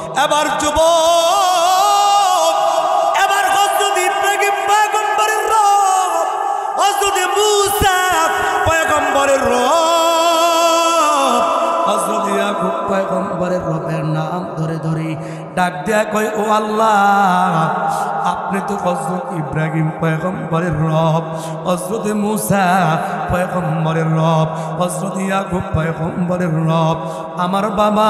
এবার যুবক, এবার হযরত ইব্রাহিম পয়গম্বরের রব, হযরত মূসা পয়গম্বরের রব, হযরত ইয়াকুব পয়গম্বরের রবের নাম ধরে ধরে ডাক দেয়া কয়, ও আল্লাহ, আপনি তো হযরত ইব্রাহিম পয়গম্বরের রব, হযরত মূসা পয়গম্বরের রব, হযরত ইয়াকুব পয়গম্বরের রব। আমার বাবা,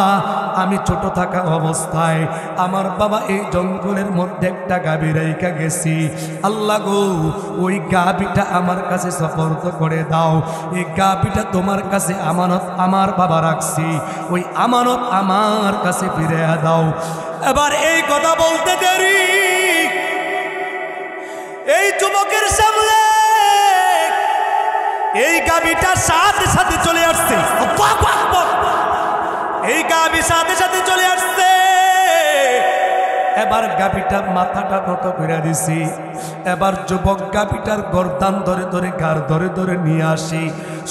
আমি ছোট থাকা অবস্থায় আমার বাবা এই জঙ্গলের মধ্যে একটা গাভী রেখে গেছি। আল্লাহ গো, ওই গাভীটা আমার কাছে সুপর্দ করে দাও। এই গাভীটা তোমার কাছে আমানত আমার বাবা রাখছি, ওই আমানত আমার কাছে ফিরে দাও। এবার এই কথা বলতে দেরি এই যুবকের সামনে এই গাভীটা সাথে সাথে চলে আসছে। এই গাভী সাথে সাথে চলে আসছে। এবার গাভীটার মাথাটা নত করে দিছি। এবার যুবক গাভীটার গর্দান ধরে ধরে ঘাড় ধরে ধরে নিয়ে আসি।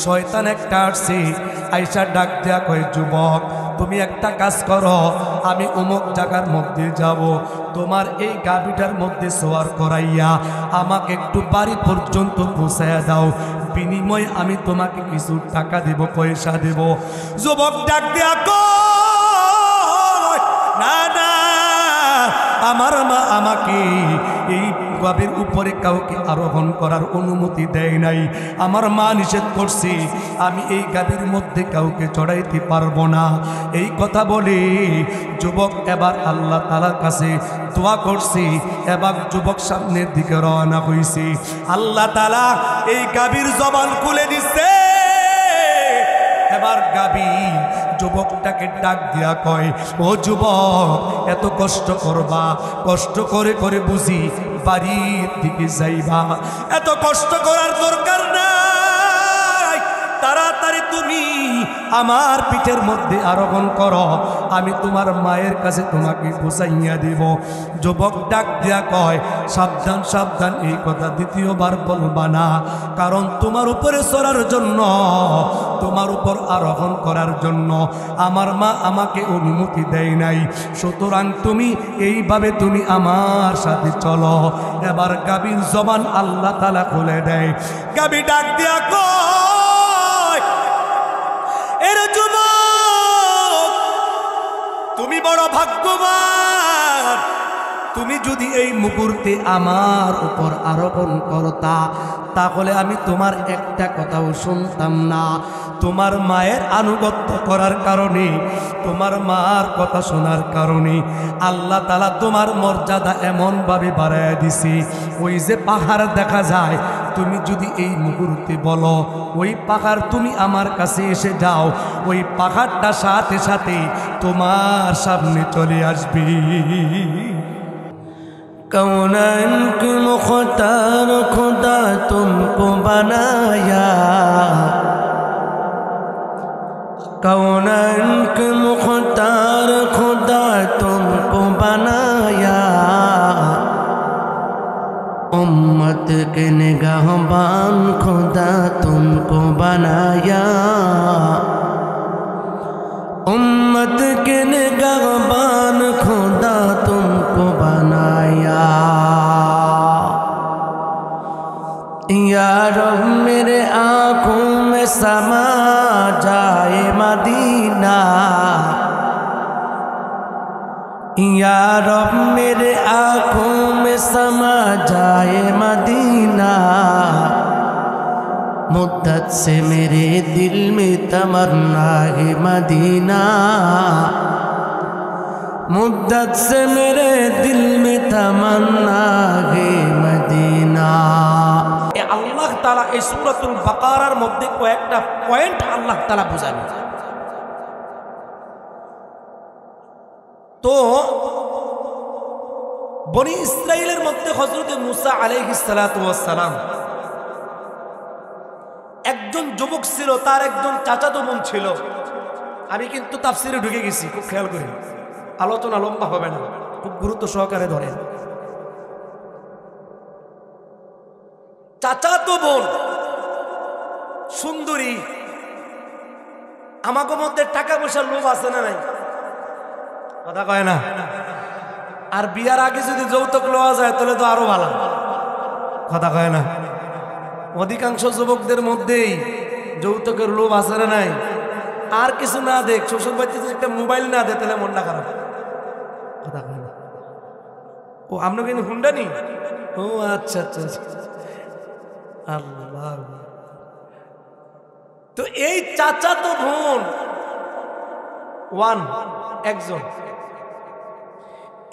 শয়তান একটা আসছে, আইসা ডাক দেয়া কয়, যুবক, তুমি একটা কাজ করো, আমি অমুক জায়গার মধ্যে যাব, তোমার এই গাভীটার মধ্যে সোয়ার করাইয়া আমাকে একটু বাড়ি পর্যন্ত পৌঁছাইয়া দাও, বিনিময়ে আমি তোমাকে কিছু টাকা দেব, পয়সা দেব। যুবক ডাক দেয়া কয়, না না, আমার মা আমাকে এই গাভীর উপরে কাউকে আরোহণ করার অনুমতি দেয় নাই। আমার মা নিষেধ করছে, আমি এই গাভীর মধ্যে কাউকে চড়াইতে পারবো না। এই কথা বলে যুবক এবার আল্লাহ তাআলার কাছে দোয়া করছে। এবার যুবক সামনের দিকে রওনা হইছে। আল্লাহ তাআলা এই গাভীর জবান খুলে দিচ্ছে। এবার গাভী যুবকটাকে ডাক দিয়া কয়, ও যুবক, এত কষ্ট করবা, কষ্ট করে করে বুঝি বাড়ির দিকে যাইবা, এত কষ্ট করার দরকার নাই, তাড়াতাড়ি তুমি আমার পিঠের মধ্যে আরোহণ করো, আমি তোমার মায়ের কাছে তোমাকে পৌঁছাইয়া দেব। যুবক ডাক দিয়া কয়, সাবধান সাবধান, এই কথা দ্বিতীয়বার বলবা না, কারণ তোমার উপরে চড়ার জন্য, তোমার উপর আরোহণ করার জন্য আমার মা আমাকে অনুমতি দেয় নাই, সুতরাং তুমি এইভাবে তুমি আমার সাথে চলো। এবার গাভীর জবান আল্লাহ তাআলা খুলে দেয়। গাভী ডাক দিয়া কয়, এর যুবক, তুমি বড় ভাগ্যবান, তুমি যদি এই মুহূর্তে আমার উপর আরোহণ করতা, তাহলে আমি তোমার একটা কথাও শুনতাম না। তোমার মায়ের আনুগত্য করার কারণে, তোমার মার কথা শোনার কারণে আল্লাহ তাআলা তোমার মর্যাদা এমনভাবে বাড়াইয়া দিছি। ওই যে পাহাড় দেখা যায়, তুমি যদি এই মুহূর্তে বলো ওই পাহাড় তুমি আমার কাছে এসে যাও, ওই পাহাড়টা সাথে সাথে তোমার সামনে চলে আসবে। कौनन के मुख्तार खुदा तुमको बनाया, कौनन के मुख्तार खुदा तुमको बनाया, उम्मत के निगाहबान खुदा तुमको बनाया, उम्मत के निगाहबान खुदा तुमको बनाया। या रब मेरे आँखों में समा जाए मदीना, या रब मेरे आँखों में समा जाए मदीना, मुद्दत से मेरे दिल में तमन्ना है मदीना, मुद्दत से मेरे दिल में तमन्ना है मदीना। আল্লাহ তাআলা এই সূরাতুল বাকারার মধ্যে কয়েকটা পয়েন্ট আল্লাহ তাআলা বুঝান। তো বনি ইসরাইলের মধ্যে হযরত মূসা আলাইহিস সালাতু ওয়াস সালাম একজন যুবক ছিল, তার একজন চাচাতো বোন ছিল। আমি কিন্তু তাফসীরে ঢুকে গেছি, খুব খেয়াল করি, আলোচনা লম্বা হবে না, খুব গুরুত্ব সহকারে ধরেন। চাচাতো বোন সুন্দরী, আমাকে মধ্যে টাকা পয়সার লোভ আছে না নাই? কথা কয় না। আর বিয়ার আগে যদি যৌতুক লওয়া যায় তাহলে তো আরো ভালো, কথা কয় না। অধিকাংশ যুবকদের মধ্যেই যৌতুকের লোভ আছে না নাই? আর কিছু না দেখ, শ্বশুর বাড়িতে যদি একটা মোবাইল না দে তাহলে মনটা খারাপ, কথা কয় না। ও আপনার কিন্তু হুন্ডা নি? ও আচ্ছা আচ্ছা আল্লাহ। তো এই চাচা তো বোন একজন,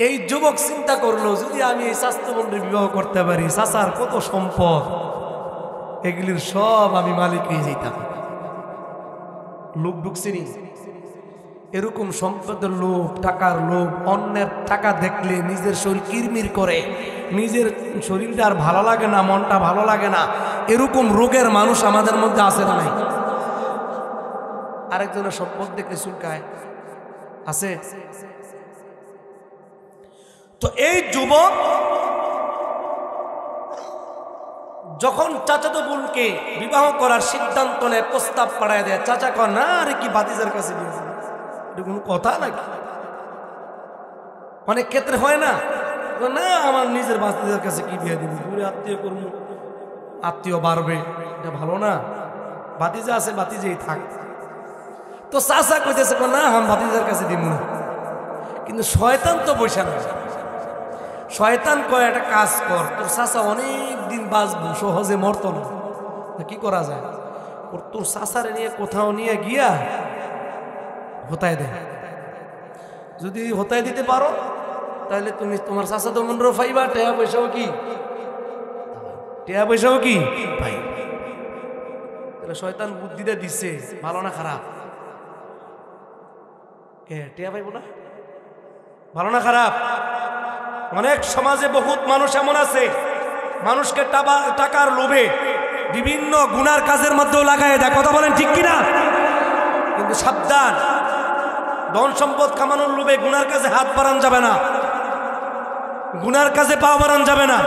এই যুবক চিন্তা করলো যদি আমি এই স্বাস্থ্য বোনের বিবাহ করতে পারি, চাচার কত সম্পদ, এগুলির সব আমি মালিক হয়ে যেতাম। লোভ ঢুকছিনি, এরকম সম্পদের লোভ, টাকার লোভ, অন্যের টাকা দেখলে নিজের শরীর কিরমির করে, নিজের শরীরটা আর ভালো লাগে না, মনটা ভালো লাগে না। এরকম রোগের মানুষ আমাদের মধ্যে আছে না নাই? আরেকজনের সম্পদ দেখলে চুলকায়, আছে। তো এই যুবক যখন চাচাতো বোনকে বিবাহ করার সিদ্ধান্ত নেয়, প্রস্তাব পাঠায় দেয়, চাচা কয় না আরে কি ভাতিজার কাছে দিয়েছে, এটা কোনো কথা নাকি? অনেক ক্ষেত্রে হয় না, না আমার নিজের ভাতিজার কাছে কি বিয়ে দিব, দূরে আত্মীয় করবো, আত্মীয় বাড়বে, এটা ভালো না। ভাতিজা আছে, ভাতিজেই থাক। তো চাচা কইতেছে না আমি ভাতিজার কাছে দিব না। কিন্তু শয়তান তো বসে না, শয়তান কয় একটা কাজ কর, তোর চাচা অনেক দিন বাঁচবো, সহজে মরত না, কি করা যায়? ওর তোর চাচারে নিয়ে কোথাও নিয়ে গিয়া হতায় দে। যদি হতায় দিতে পারো তাহলে তুমি তোমার চাচা তো মনরও পাইবা, টেয়া পয়সাও কি, টেয়া পয়সাও কি ভাই। তাহলে শয়তান বুদ্ধিটা দিচ্ছে, ভালো না খারাপ? টেয়া পাইব না, ভালো না খারাপ? অনেক সমাজে বহুত মানুষ এমন আছে, মানুষকে টাকার লোভে বিভিন্ন গুনার কাজের মধ্যেও লাগায় দেয়, কথা বলেন ঠিক কিনা? কিন্তু সাবধান, ধন সম্পদ কামানোর লোভে গুনার কাজে হাত বাড়ান যাবে না, গুনার কাজে পা বাড়ান যাবে না।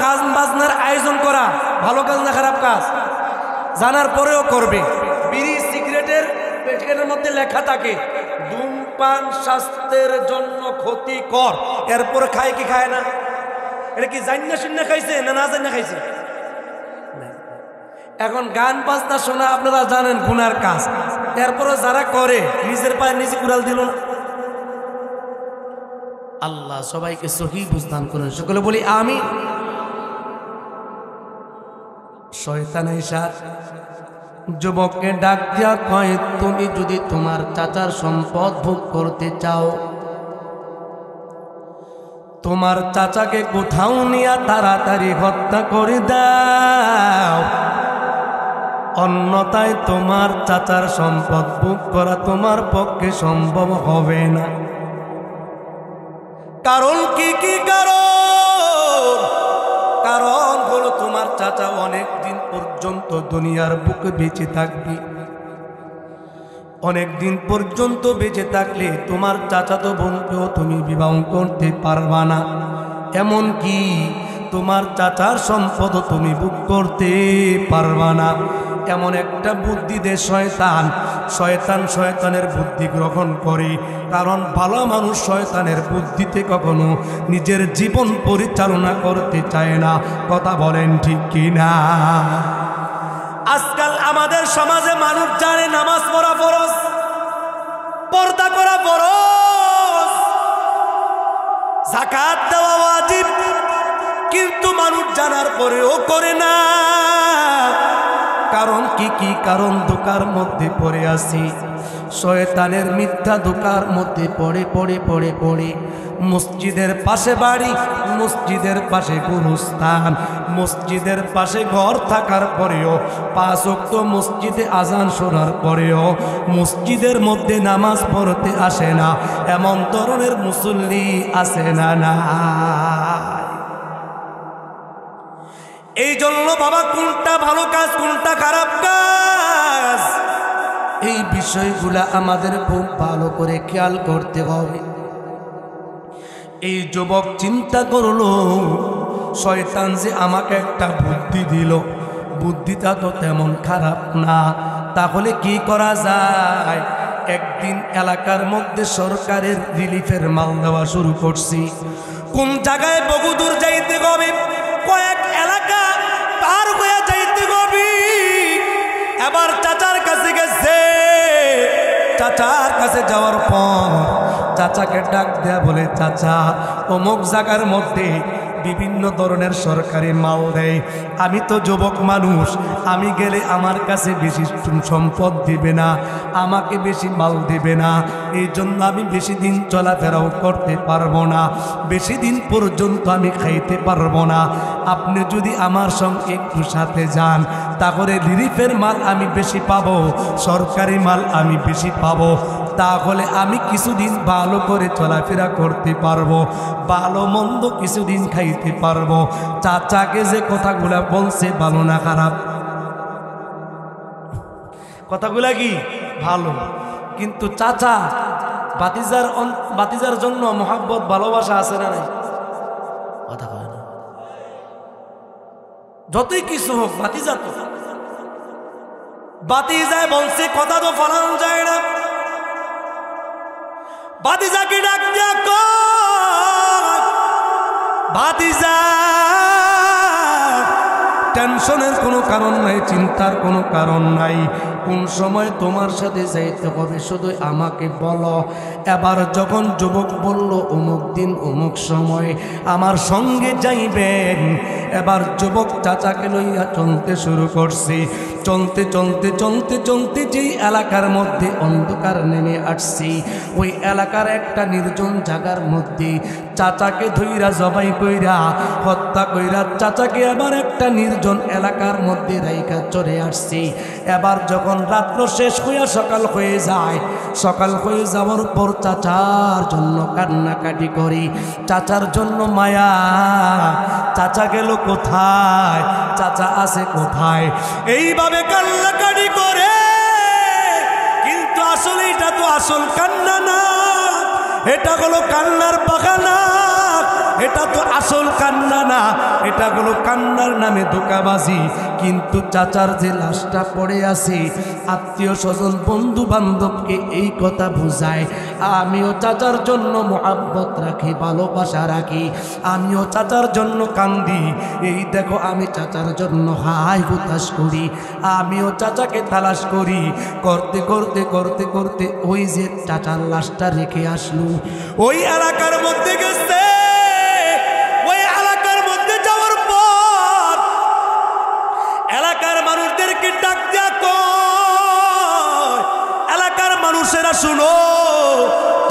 গান বাজনার আয়োজন করা ভালো কাজ না খারাপ কাজ? জানার পরেও করবে। বিড়ি সিগারেটের প্যাকেটের মধ্যে লেখা থাকে ধূমপান স্বাস্থ্যের জন্য ক্ষতিকর, এরপরে খায় কি খায় না? এটা কি জান্না শুননা খাইছে না না জান্না খাইছে? এখন গান বাজনা শোনা আপনারা জানেন গুনার কাজ, এরপরে যারা করে নিজের পায়ে নিজে কুড়াল দিল না। আল্লাহ সবাইকে সহি বুঝদান করেন, সকলে বলি আমি। শয়তান ঈশা যুবককে ডাক দিয়া কয়, তুমি যদি তোমার চাচার সম্পদ ভোগ করতে চাও, তোমার চাচাকে কোথাও নিয়ে তাড়াতাড়ি হত্যা করে দাও, অন্যথায় তোমার চাচার সম্পদ ভোগ করা তোমার পক্ষে সম্ভব হবে না। কারণ কি কি কারণ? কারণ হলো তোমার চাচা অনেক দিন পর্যন্ত দুনিয়ার বুকে বেঁচে থাকবে। অনেক দিন পর্যন্ত বেঁচে থাকলে তোমার চাচাতো বোনকেও তুমি বিবাহ করতে পারবা না, এমনকি তোমার চাচার সম্পদ তুমি ভোগ করতে পারবা না। এমন একটা বুদ্ধি দে শয়তান। শয়তানের বুদ্ধি গ্রহণ করে, কারণ ভালো মানুষ শয়তানের বুদ্ধিতে কখনো নিজের জীবন পরিচালনা করতে চায় না, কথা বলেন ঠিক কিনা? আজকাল আমাদের সমাজে মানুষ জানে নামাজ পড়া ফরজ, পর্দা করা ফরজ, যাকাত দেওয়া ওয়াজিব, কিন্তু মানুষ জানার পরেও করে না। কারণ কি কি কারণ? ধোঁকার মধ্যে পড়ে আসি, শয়তানের মিথ্যা ধোঁকার মধ্যে পড়ে পড়ে পড়ে পড়ে মসজিদের পাশে বাড়ি, মসজিদের পাশে গুরুস্থান, মসজিদের পাশে ঘর থাকার পরেও 5 ওয়াক্ত মসজিদে আজান শোনার পরেও মসজিদের মধ্যে নামাজ পড়তে আসে না, এমন ধরনের মুসল্লি আসে না না। এই জন্য বাবা, কোনটা ভালো কাজ কোনটা খারাপ কাজ, এই বিষয়গুলা আমাদের খুব ভালো করে খেয়াল করতে হবে। এই যুবক চিন্তা করলো, শয়তান যে আমাকে একটা বুদ্ধি দিল, বুদ্ধিটা তো তেমন খারাপ না, তাহলে কি করা যায়? একদিন এলাকার মধ্যে সরকারের রিলিফের মাল দেওয়া শুরু করছি। কোন জায়গায় বহুদূর যাইতে হবে, কয়েক এলাকা পার হয়ে যাইতে হবে। এবার চাচার কাছে গেছে। চাচার কাছে যাওয়ার পর চাচাকে ডাক দেয়া বলে, চাচা অমুক জায়গার মধ্যে বিভিন্ন ধরনের সরকারি মাল দেয়। আমি তো যুবক মানুষ, আমি গেলে আমার কাছে বেশি সম্পদ দিবে না, আমাকে বেশি মাল দিবে না, এই জন্য আমি বেশি দিন চলাফেরাও করতে পারবো না, বেশি দিন পর্যন্ত আমি খাইতে পারবো না। আপনি যদি আমার সঙ্গে একটু সাথে যান, তাহলে রিলিফের মাল আমি বেশি পাবো, সরকারি মাল আমি বেশি পাবো, তাহলে আমি কিছুদিন ভালো করে চলাফেরা করতে পারবো, ভালো মন্দ কিছুদিন খাইতে পারবো। চাচাকে যে কথাগুলা বলছে ভালো না খারাপ? কথাগুলা কি ভালো, কিন্তু চাচা বাতিজার জন্য মোহাব্বত ভালোবাসা আছে না নাই? কথা কয় না। যতই কিছু হোক বাতিজা তো বাতিজায় বলছে, কথা তো ফলানো যায় না। বাতিজাকে ডাক দিয়া কয়, বাতিজা টেনশনের কোনো কারণ নাই, চিন্তার কোনো কারণ নাই, কোন সময় তোমার সাথে যাইতে হবে শুধু আমাকে বলো। এবার যখন যুবক বলল অমুক দিন অমুক সময় আমার সঙ্গে যাইবেন, এবার যুবক চাচাকে লইয়া চলতে শুরু করছি। চলতে চলতে চলতে চলতে যেই এলাকার মধ্যে অন্ধকার নেমে আসছি, ওই এলাকার একটা নির্জন জায়গার মধ্যে চাচাকে ধইরা জবাই কইরা হত্যা কইরা চাচাকে আবার একটা নির্জন এলাকার মধ্যে রাইখা চলে আসছি। এবার যখন রাত্র শেষ হইয়া সকাল হয়ে যায়, সকাল হয়ে যাওয়ার পর চাচার জন্য কান্নাকাটি করি, চাচার জন্য মায়া। চাচা গেল কোথায়, চাচা আছে কোথায়, এইভাবে কান্নাকাটি করে। কিন্তু আসলে এটা তো আসল কান্না না, এটা হলো কান্নার বাহানা, এটা তো আসল কান্না না, এটা হলো কান্নার নামে ধোঁকাবাজি। কিন্তু চাচার যে লাশটা পড়ে আছে, আত্মীয় স্বজন বন্ধু বান্ধবকে এই কথা বুঝায় আমিও চাচার জন্য মোহাব্বত রাখি, ভালোবাসা রাখি, আমিও চাচার জন্য কান্দি। এই দেখো আমি চাচার জন্য হাই হুতাশ করি, আমিও চাচাকে তালাশ করি। করতে করতে করতে করতে ওই যে চাচার লাশটা রেখে আসলো, ওই এলাকার মধ্যে গেছে। ওই এলাকার মধ্যে যাওয়ার পর এলাকার মানুষদেরকে ডাক দেয়া কয়, এলাকার মানুষেরা শুনো,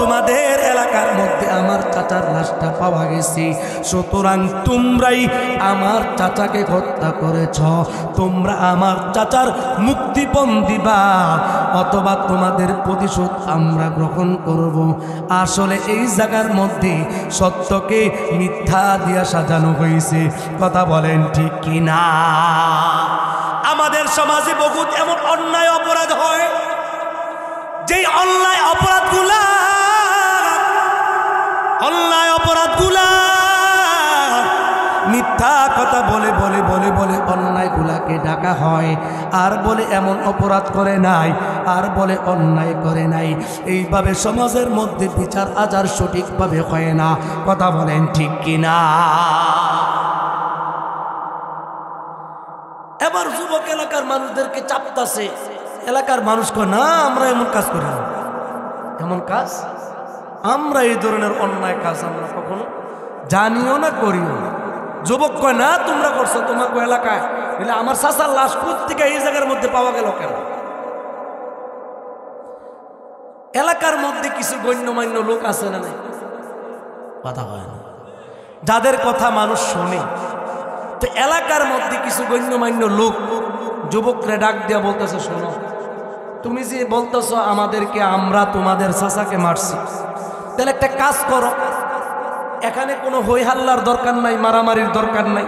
তোমাদের এলাকার মধ্যে আমার চাচার লাশটা পাওয়া গেছে, সুতরাং তোমরাই আমার চাচাকে হত্যা করেছ, তোমরা আমার চাচার মুক্তিপণ দিবা অথবা তোমাদের প্রতিশোধ আমরা গ্রহণ করব। আসলে এই জায়গার মধ্যে সত্যকে মিথ্যা দিয়া সাজানো হয়েছে। কথা বলেন ঠিক কিনা? আমাদের সমাজে বহুত এমন অন্যায় অপরাধ হয়, যেই অন্যায় অপরাধগুলা মিথ্যা কথা বলে বলে বলে বলে অন্যায়গুলাকে ডাকা হয়, আর বলে এমন অপরাধ করে নাই, আর বলে অন্যায় করে নাই। এইভাবে সমাজের মধ্যে বিচার আচার সঠিকভাবে হয় না। কথা বলেন ঠিক কিনা? এবার যুবক এলাকার মানুষদেরকে চাপতাছে, এলাকার মানুষ কয় না আমরা এমন কাজ করি না, এমন কাজ আমরা এই ধরনের অন্যায় কাজ আমরা কখনো জানিও না, করিও না। যুবক কয় না তোমরা করছো, তোমাকে এলাকায় বলে আমার চাচার লাশ থেকে এই জায়গার মধ্যে পাওয়া গেল কেন? এলাকার মধ্যে কিছু গণ্যমান্য লোক আছে না নাই? কথা হয় না, যাদের কথা মানুষ শোনে। তো এলাকার মধ্যে কিছু গণ্যমান্য লোক যুবকরে ডাক দিয়া বলতেছে, শোনো, তুমি যে বলতেছ আমাদেরকে আমরা তোমাদের চাচাকে মারছি, তাহলে একটা কাজ করো, এখানে কোনো হই হাল্লার দরকার নাই, মারামারির দরকার নাই।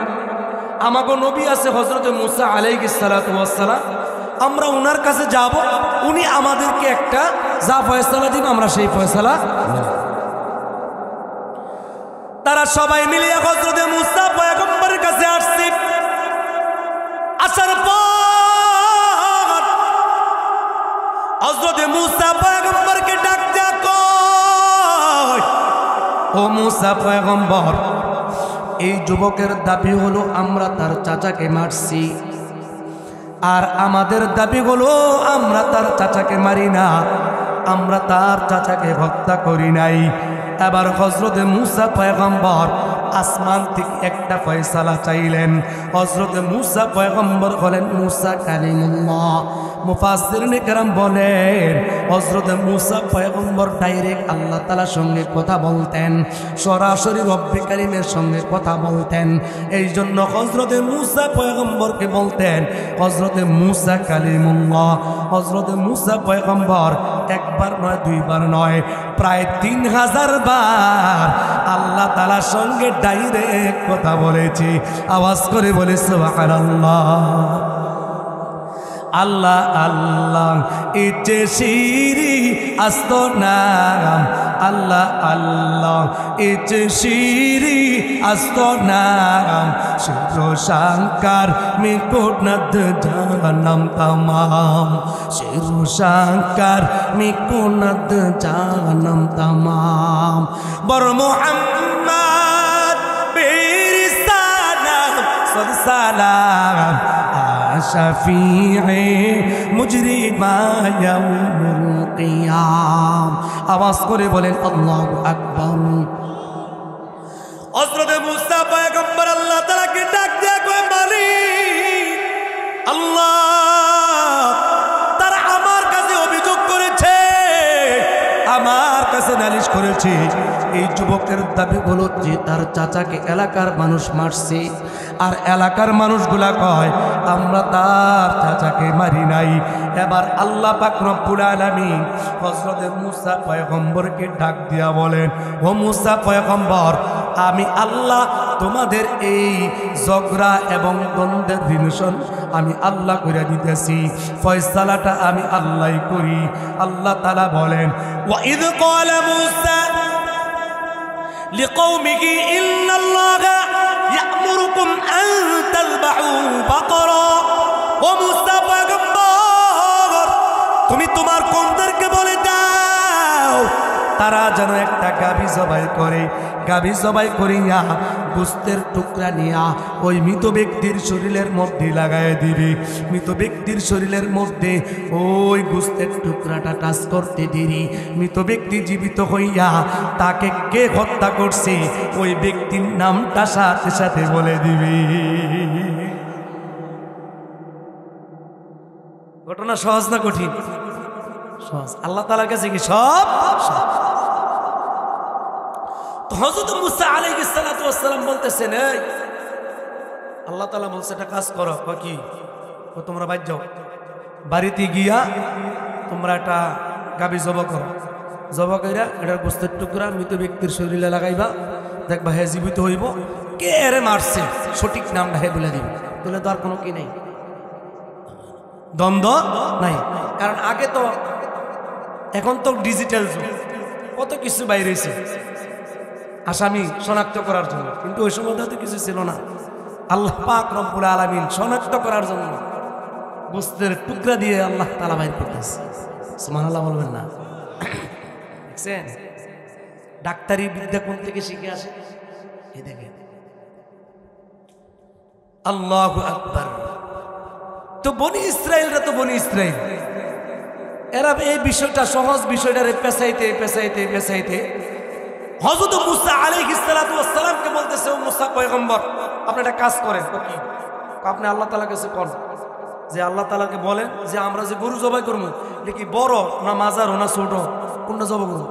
আমাগো নবী আছে হযরত মুসা আলাইহিস সালাতু ওয়াস সালাম, আমরা উনার কাছে যাব, উনি আমাদেরকে একটা যা ফয়সালা দিবেন আমরা সেই ফয়সালা। তারা সবাই মিলে হযরত মুসা পয়গম্বরের কাছে আসছে। আসার পর হযরতে মূসা পয়গম্বরকে ডাক দেয়া কয়, ও মূসা পয়গম্বর, এই যুবকের দাবি হলো আমরা তার চাচাকে মারছি, আর আমাদের দাবি হলো আমরা তার চাচাকে মারি না, আমরা তার চাচাকে হত্যা করি নাই। এবার হযরতে মূসা পয়গম্বর আসমান থেকে একটা ফয়সালা চাইলেন। হযরতে মূসা পয়গম্বর হলেন মূসা কালিমুল্লাহ। মুফাসসিরিন কেরাম বলেন হযরতে মূসা পয়গম্বর ডাইরেক্ট আল্লাহ তাআলার সঙ্গে কথা বলতেন, সরাসরি রব্বে কারীমের সঙ্গে কথা বলতেন। এই জন্য হযরতে মূসা পয়গম্বরকে বলতেন হযরতে মূসা কালিমুল্লাহ। হযরতে মূসা পয়গম্বর একবার নয়, দুইবার নয়, প্রায় 3000 বার আল্লাহ তাআলার সঙ্গে ডাইরেক্ট কথা বলেছি। আওয়াজ করে বলে সুবহানাল্লাহ। আল্লাহ আল্লাহ ইচ্ছে শিরি আস্ত নাম, আল্লাহ আল্লাহ ইচ্ছে শিরি আস্ত নাম, শির শাঙ্কার মিকুনাদ জানাম তামাম, শির শাঙ্কার মিকুনাদ জানাম তামাম। বর মুহাম্মদ বিরিসানাম সালাম শাফিঈ মুজরিমা ইয়াউমুল কিয়াম। আওয়াজ করে বলেন আল্লাহু আকবার। হযরত মূসা পয়গম্বর আল্লাহ তাআলাকে ডাক দিয়ে কয়, মালিক আল্লাহ, তারা আমার কাছে অভিযোগ করেছে, আমার কাছে নালিশ করেছে। এই যুবকের দাবি হলো যে তার চাচাকে এলাকার মানুষ মারছে, আর এলাকার মানুষগুলা কয় আমরা তার চাচাকে মারি নাই। এবার আল্লাহ পাক রব্বুল আলামিন হযরত মূসা পয়গম্বরকে ডাক দিয়া বলেন, ও মূসা পয়গম্বর, আমি আল্লাহ তোমাদের এই ঝগড়া এবং দ্বন্দ্বের রিলেশন আমি আল্লাহ করে দিতেছি, ফয়সালাটা আমি আল্লাহই করি। আল্লাহ তাআলা বলেন, ওয়া ইয ক্বালা মূসা লিকওমিহি ইন্নাল্লাহা ইয়া'মুরুকুম আন তাযবাহু বাকরা। ও মূসা পয়গম্বর, তুমি তোমার কওমদেরকে বলে দাও তারা যেন একটা গাভী জবাই করে, গাভী জবাই করিয়া গোশতের টুকরা নিয়া ওই মৃত ব্যক্তির শরীরের মধ্যে লাগায় দিবে। মৃত ব্যক্তির শরীরের মধ্যে ওই গোশতের টুকরাটা টাচ করতে দিবি। মৃত ব্যক্তি জীবিত হইয়া তাকে কে হত্যা করছে ওই ব্যক্তির নামটা সাথে সাথে বলে দিবি। ঘটনা সহজ না কঠিন? সহজ। আল্লাহ তাআলার কাছে কি সব সহজ। তো হযরত মূসা আলাইহিস সালাতু ওয়াস সালাম বলতেছেন, এই আল্লাহ তাআলা বলছে একটা কাজ করো। কি? তোমরা বাইরে যাও, বাড়িতে গিয়া তোমরা একটা গাভী জবাই করো, জবাই কইরা এটার গোশতের টুকরা মৃত ব্যক্তির শরীরে লাগাইবা, দেখবা হে জীবিত হইব, কে এরে মারছে সঠিক নামটা হে বলে দিবে। বলে তো আর কোনো কি নেই, দ্বন্দ্ব নাই। কারণ আগে তো, এখন তো ডিজিটাল যুগ, কত কিছু বাইরেছে আসামি শনাক্ত করার জন্য, কিন্তু ওই সময় তো কিছু ছিল না। আল্লাহ পাক রব্বুল আলামিন শনাক্ত করার জন্য গোশতের টুকরা দিয়ে আল্লাহ তাআলা বাইর করতেছে। সুবহানাল্লাহ বলবেন না? দেখছেন ডাক্তারি বিদ্যা কোন থেকে শিখে আসে? এই দেখেন, আল্লাহু আকবার। তো বনি ইসরাইলরা তো বনি ইসরাইল, এরা এই বিষয়টা সহজ বিষয়টারে পেছাইতে পেছাইতে পেছাইতে হযরত মূসা আলাইহিস সালাতু ওয়াস সালামকে বলতেছে, ও মূসা পয়গম্বর, আপনি একটা কাজ করেন। কি? আপনি আল্লাহ তাআলার কাছে কোন যে আল্লাহ তাআলাকে বলেন যে আমরা যে গরু জবাই করবো এটা কি বড় না মাঝারো না ছোট, কোনটা জবাই করবো?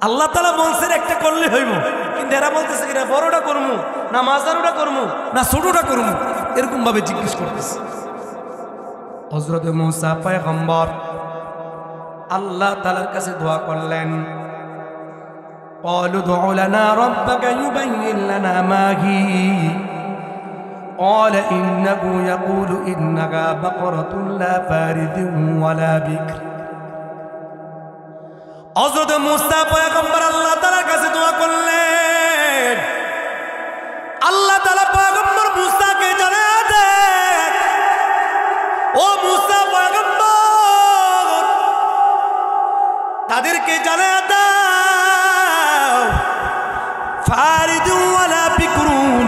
আল্লাহ তাআলা বলছেন একটা করলে হইব, কিন্তু এরা বলতেছে কিনা বড়টা করবো না মাঝারোটা করবো না ছোটটা করবো, এরকম ভাবে জিজ্ঞেস করতেছে। হযরত মূসা পয়গম্বর আল্লাহ তাআলার কাছে দোয়া করলেন, قالوا ادع لنا ربك يبين لنا ما هي قال إنه يقول إنها بقرة لا فارض ولا بكر। হযরত মূসা পয়গম্বর আল্লাহ তাআলার কাছে দোয়া করলেন, আল্লাহ তাআলা পয়গম্বর মূসাকে জানায় দেন, ও মূসা পয়গম্বর, তাদেরকে জানায়া দাও ফারিদুন ওয়ালা বিকরুন,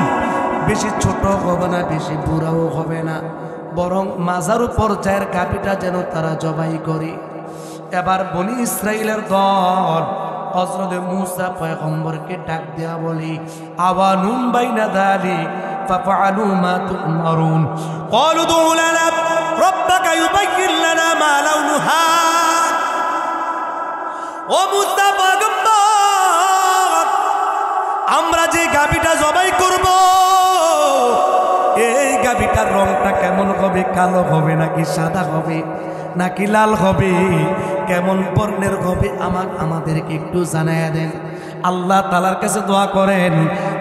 বেশি ছোট হবে না, বেশি বুড়াও হবে না, বরং মাঝারু পর্যায়ের গাভীটা যেন তারা জবাই করে। এবার বনি ইসরাইলের দল হযরত মূসা পয়গম্বরকে ডাক দেয়া বলি, আওয়ানুম বাইনা যালিক ফাফআলু মা তু'মারুন, ক্বালু দু'ু লানা রাব্বাকা ইউবায়্যিন লানা মা লাউনুহা। ও মূসা পয়গম্বর, আমরা যে গাভীটা জবাই করব এই গাভীটার রংটা কেমন হবে, কালো হবে নাকি সাদা হবে নাকি লাল হবে, কেমন বর্ণের হবে আমাদেরকে একটু জানায়া দেন। আল্লাহ তাআলার কাছে দোয়া করেন,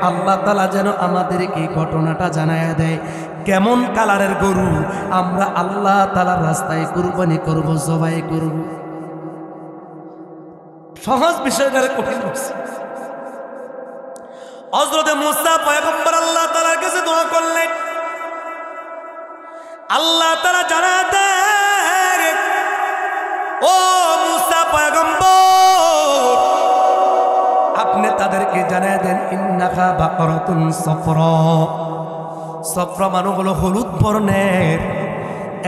আল্লাহ তাআলা যেন আমাদেরকে ঘটনাটা জানায়া দেয় কেমন কালারের গরু আমরা আল্লাহ তাআলার রাস্তায় কুরবানি করব, জবাই করব। সহজ বিষয়টার কঠিন হচ্ছে। হযরত মূসা পয়গম্বর আল্লাহ তাআলার কাছে দোয়া করলেন, আল্লাহ তাআলা জানায়া দেন, ও মূসা পয়গম্বর আপনি তাদেরকে জানায়া দেন, ইন্নাকা বাকরাতুন সফরা, সফরা মানে হলো হলুদ বর্ণের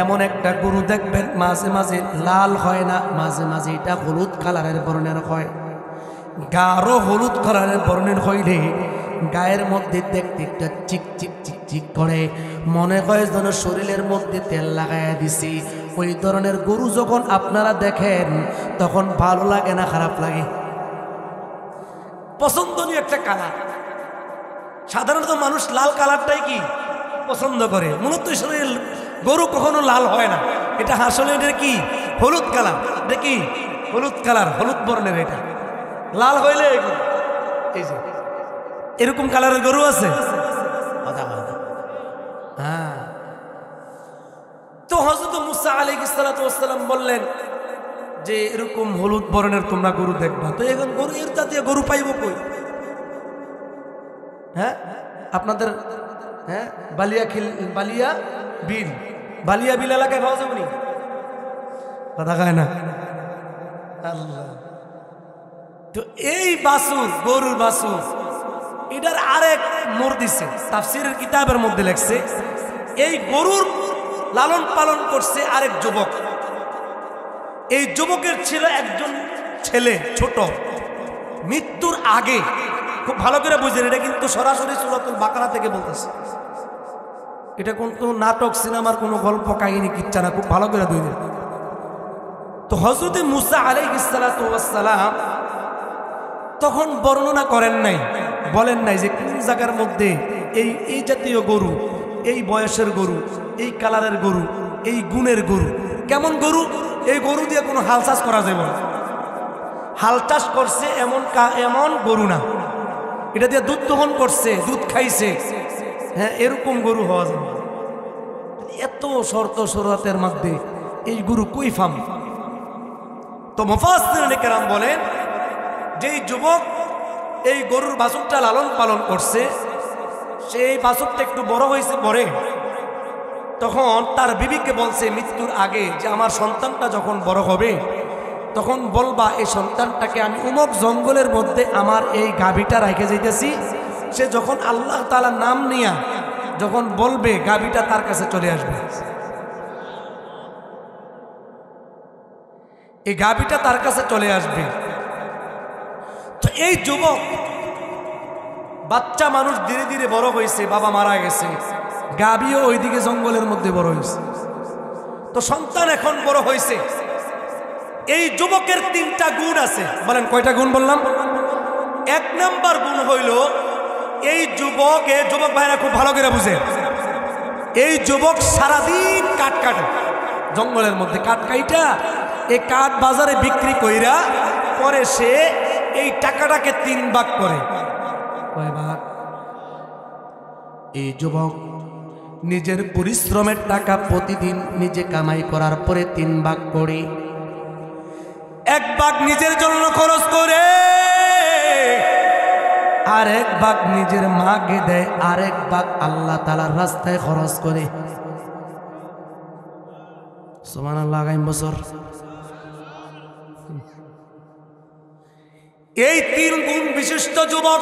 এমন একটা গরু দেখবেন মাঝে মাঝে লাল হয় না, মাঝে মাঝে এটা হলুদ কালারের বর্ণের হয়। গাঢ় হলুদ কালারের বর্ণের হইলে গায়ের মধ্যে দেখতে একটা চিক চিক চিক চিক করে, মনে হয় যেন শরীরের মধ্যে তেল লাগাইয়া দিছি। ওই ধরনের গরু যখন আপনারা দেখেন তখন ভালো লাগে না খারাপ লাগে? পছন্দনীয় একটা কালার। সাধারণত মানুষ লাল কালারটাই কি পছন্দ করে, মূলত শরীর গরু কখনো লাল হয় না, এটা আসলে এটা কি হলুদ কালার, এটা কি হলুদ কালার, হলুদ বর্ণের। এটা লাল হইলে এই যে এরকম কালারের গরু আছে। হ্যাঁ, তো হযরত মূসা আলাইহিস সালাতু ওয়াস সালাম বললেন যে এরকম হলুদ বর্ণের তোমরা গরু দেখবা, তো এখন গরু এর জাতীয় গরু পাইব কই? হ্যাঁ, আপনাদের হ্যাঁ বালিয়া বিল এলাকায় পাওয়া যাবে নি? কথা খায় না আল্লাহ। তো এই বাছুর, গরুর বাছুর, এটার আরেক মোড় দিছে, তাফসীরের কিতাবের মধ্যে লেখছে এই গরুর লালন পালন করছে আরেক যুবক। এই যুবকের ছিল একজন ছেলে, ছোট, মৃত্যুর আগে। খুব ভালো করে বুঝলেন, এটা কিন্তু সরাসরি সূরাতুল বাকারা থেকে বলতেছে, এটা কিন্তু নাটক সিনেমার কোনো গল্প কাহিনী কিচ্ছা না, খুব ভালো করে বুঝলেন। তো হযরত মূসা আলাইহিস সালাতু ওয়াস সালাম তখন বর্ণনা করেন নাই, বলেন নাই যে কোন জায়গার মধ্যে এই জাতীয় গরু, এই বয়সের গরু, এই কালারের গরু, এই গুণের গরু। কেমন গরু? এই গরু দিয়ে কোনো হাল চাষ করা যাবে না। হাল চাষ করছে এমন গরু না, এটা দিয়ে দুধ দহন করছে, দুধ খাইছে, হ্যাঁ এরকম গরু হওয়া যাবে। এত শর্ত শরতের মধ্যে এই গরু কই ফাম? তো মুফাসসিরিনে কেরাম বলেন যেই যুবক এই গরুর বাছুরটা লালন পালন করছে, সেই বাছুরটা একটু বড় হয়েছে পরে, তখন তার বিবিকে বলছে মৃত্যুর আগে যে আমার সন্তানটা যখন বড় হবে তখন বলবা এই সন্তানটাকে আমি অমুক জঙ্গলের মধ্যে আমার এই গাভীটা রেখে যাইতেছি, সে যখন আল্লাহ তাআলার নাম নিয়া যখন বলবে গাভীটা তার কাছে চলে আসবে, এই গাভীটা তার কাছে চলে আসবে। তো এই যুবক বাচ্চা মানুষ ধীরে ধীরে বড় হয়েছে, বাবা মারা গেছে, গাভীও ওইদিকে জঙ্গলের মধ্যে বড় হয়েছে। তো সন্তান এখন বড় হয়েছে। এই যুবকের 3টা গুণ আছে। বলেন কয়টা গুণ বললাম? 1 নাম্বার গুণ হইল এই যুবক ভাইরা খুব ভালো করে বুঝে, এই যুবক সারাদিন কাঠ কাটে, জঙ্গলের মধ্যে কাঠ কাইটা এই কাঠ বাজারে বিক্রি কইরা পরে সে এই টাকাটাকে 3 ভাগ করে। কয় ভাগ? এই যুবক নিজের পরিশ্রমের টাকা প্রতিদিন নিজে কামাই করার পরে 3 ভাগ করে, 1 ভাগ নিজের জন্য খরচ করে, আর 1 ভাগ নিজের মাকে দেয়, আর 1 ভাগ আল্লাহ তাআলার রাস্তায় খরচ করে। সুবহানাল্লাহ। আগামী বছর এই 3 গুণ বিশিষ্ট যুবক।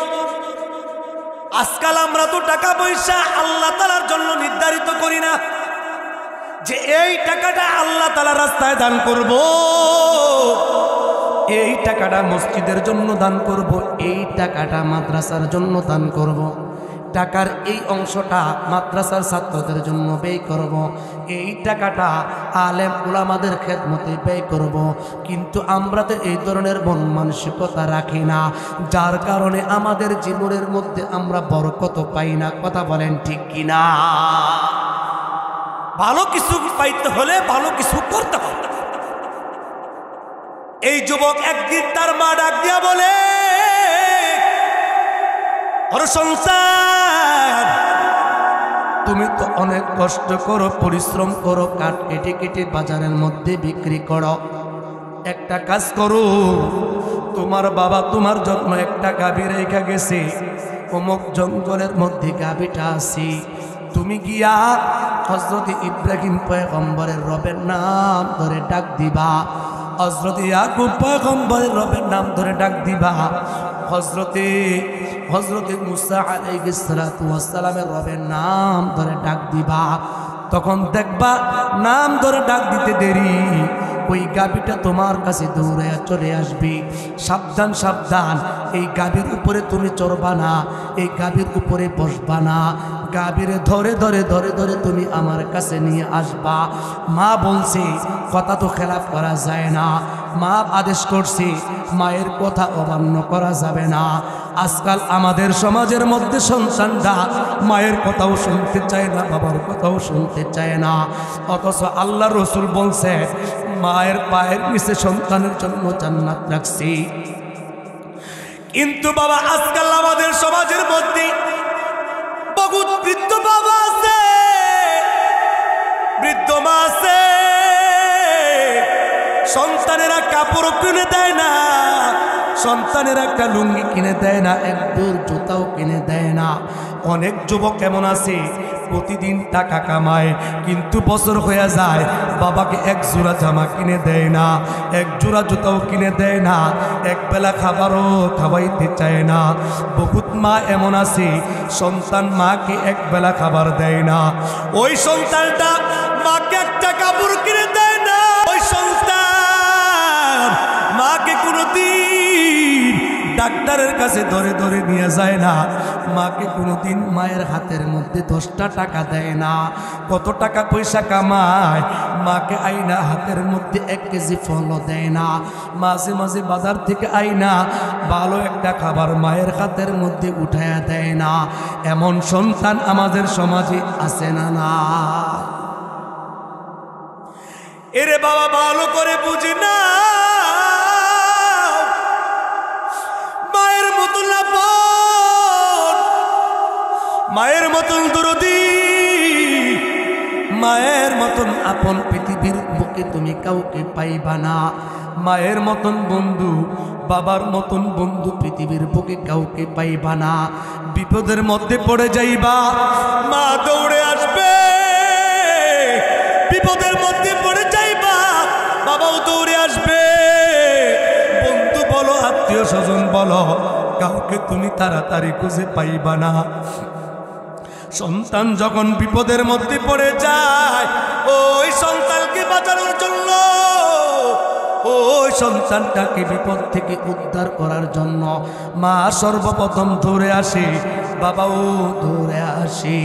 আজকাল আমরা তো টাকা পয়সা আল্লাহ তাআলার জন্য নির্ধারিত করি না যে এই টাকাটা আল্লাহ তাআলার রাস্তায় দান করব, এই টাকাটা মসজিদের জন্য দান করব, এই টাকাটা মাদ্রাসার জন্য দান করব, টাকার এই অংশটা মাদ্রাসার ছাত্রদের জন্য ব্যয় করব, এই টাকাটা আলেম উলামাদের খেদমতে ব্যয় করব। কিন্তু আমরা তো এই ধরনের মন মানসিকতা রাখি না, যার কারণে আমাদের জীবনের মধ্যে আমরা বরকত পাই না। কথা বলেন ঠিক কিনা? ভালো কিছু পাইতে হলে ভালো কিছু করতে হবে। এই যুবক একদিন তার মা ডাক দিয়া বলে, ওর সংসার, তুমি তো অনেক কষ্ট করো, পরিশ্রম করো, কাঠ কেটে কেটে বাজারের মধ্যে বিক্রি করো। একটা কাজ করো, তোমার বাবা তোমার জন্য একটা গাভী রেখে গেছে, অমুক জঙ্গলের মধ্যে গাভীটা আছে, তুমি গিয়া হযরত ইব্রাহিম পয়গম্বরের রবের নাম ধরে ডাক দিবা, হযরত ইয়াকুব পয়গম্বরের রবের নাম ধরে ডাক দিবা, হযরতে মুসা আলাইহিস সালাতু ওয়াস সালামের রবের নাম ধরে ডাক দিবা। তখন দেখবা নাম ধরে ডাক দিতে দেরি ওই গাভীটা তোমার কাছে দৌড়ে চলে আসবে। সাবধান সাবধান, এই গাভীর উপরে তুমি চড়বা না, এই গাভীর উপরে বসবা না, গাভীরে ধরে ধরে ধরে ধরে তুমি আমার কাছে নিয়ে আসবা। মা বলছে, কথা তো খেলাফ করা যায় না, মা আদেশ করছে, মায়ের কথা অমান্য করা যাবে না। আজকাল আমাদের সমাজের মধ্যে সন্তানরা মায়ের কথাও শুনতে চায় না, বাবার কথাও শুনতে চায় না, অথচ আল্লাহ রসুল বলছে মায়ের পায়ের নিচে সন্তানের জন্য জান্নাত রাখছি। কিন্তু বাবা, আজকাল আমাদের সমাজের মধ্যে বহুত বৃদ্ধ বাবা আছে, বৃদ্ধ মা আছে, সন্তানেরা কাপড় কিনে দেয় না, সন্তানের একটা লুঙ্গি কিনে দেয় না, এক জোড় জুতাও কিনে দেয় না। অনেক যুবক কেমন আছে, প্রতিদিন টাকা কামায়, কিন্তু বছর হয়ে যায় বাবাকে এক জোড়া জামা কিনে দেয় না, এক জোড়া জুতাও কিনে দেয় না, এক বেলা খাবারও খাওয়াইতে চায় না। বহুত মা এমন আছে, সন্তান মাকে এক বেলা খাবার দেয় না, ওই সন্তানটা মাকে একটা কাপড় কিনে দেয় না, ওই সন্তান মাকে কোনোদিন ডাক্তারের কাছে ধরে ধরে নিয়ে যায় না, মাকে কোনোদিন মায়ের হাতের মধ্যে 10টা টাকা দেয় না। কত টাকা পয়সা কামায়, মাকে আইনা হাতের মধ্যে 1 কেজি ফলও দেয় না। মাঝে মাঝে বাজার থেকে আইনা ভালো একটা খাবার মায়ের হাতের মধ্যে উঠায়া দেয় না। এমন সন্তান আমাদের সমাজে আছে না? না। এরে বাবা, ভালো করে বুঝি না, মায়ের মতন আপন, মায়ের মতন দরদি, মায়ের মতন আপন পৃথিবীর বুকে তুমি কাউকে পাইবা না। মায়ের মতন বন্ধু, বাবার মতন বন্ধু পৃথিবীর বুকে কাউকে পাইবা না। বিপদের মধ্যে পড়ে যাইবা, মা দৌড়ে আসবে, বিপদের মধ্যে পড়ে যাইবা, বাবাও দৌড়ে আসবে। বন্ধু বলো, আত্মীয় স্বজন বলো, কাউকে তুমি তাড়াতাড়ি খুঁজে পাইবা না। সন্তান যখন বিপদের মধ্যে পড়ে যায়, ওই সন্তানকে বাঁচানোর জন্য, ওই সন্তানটাকে বিপদ থেকে উদ্ধার করার জন্য মা সর্বপ্রথম দৌড়ে আসে, বাবাও দৌড়ে আসে।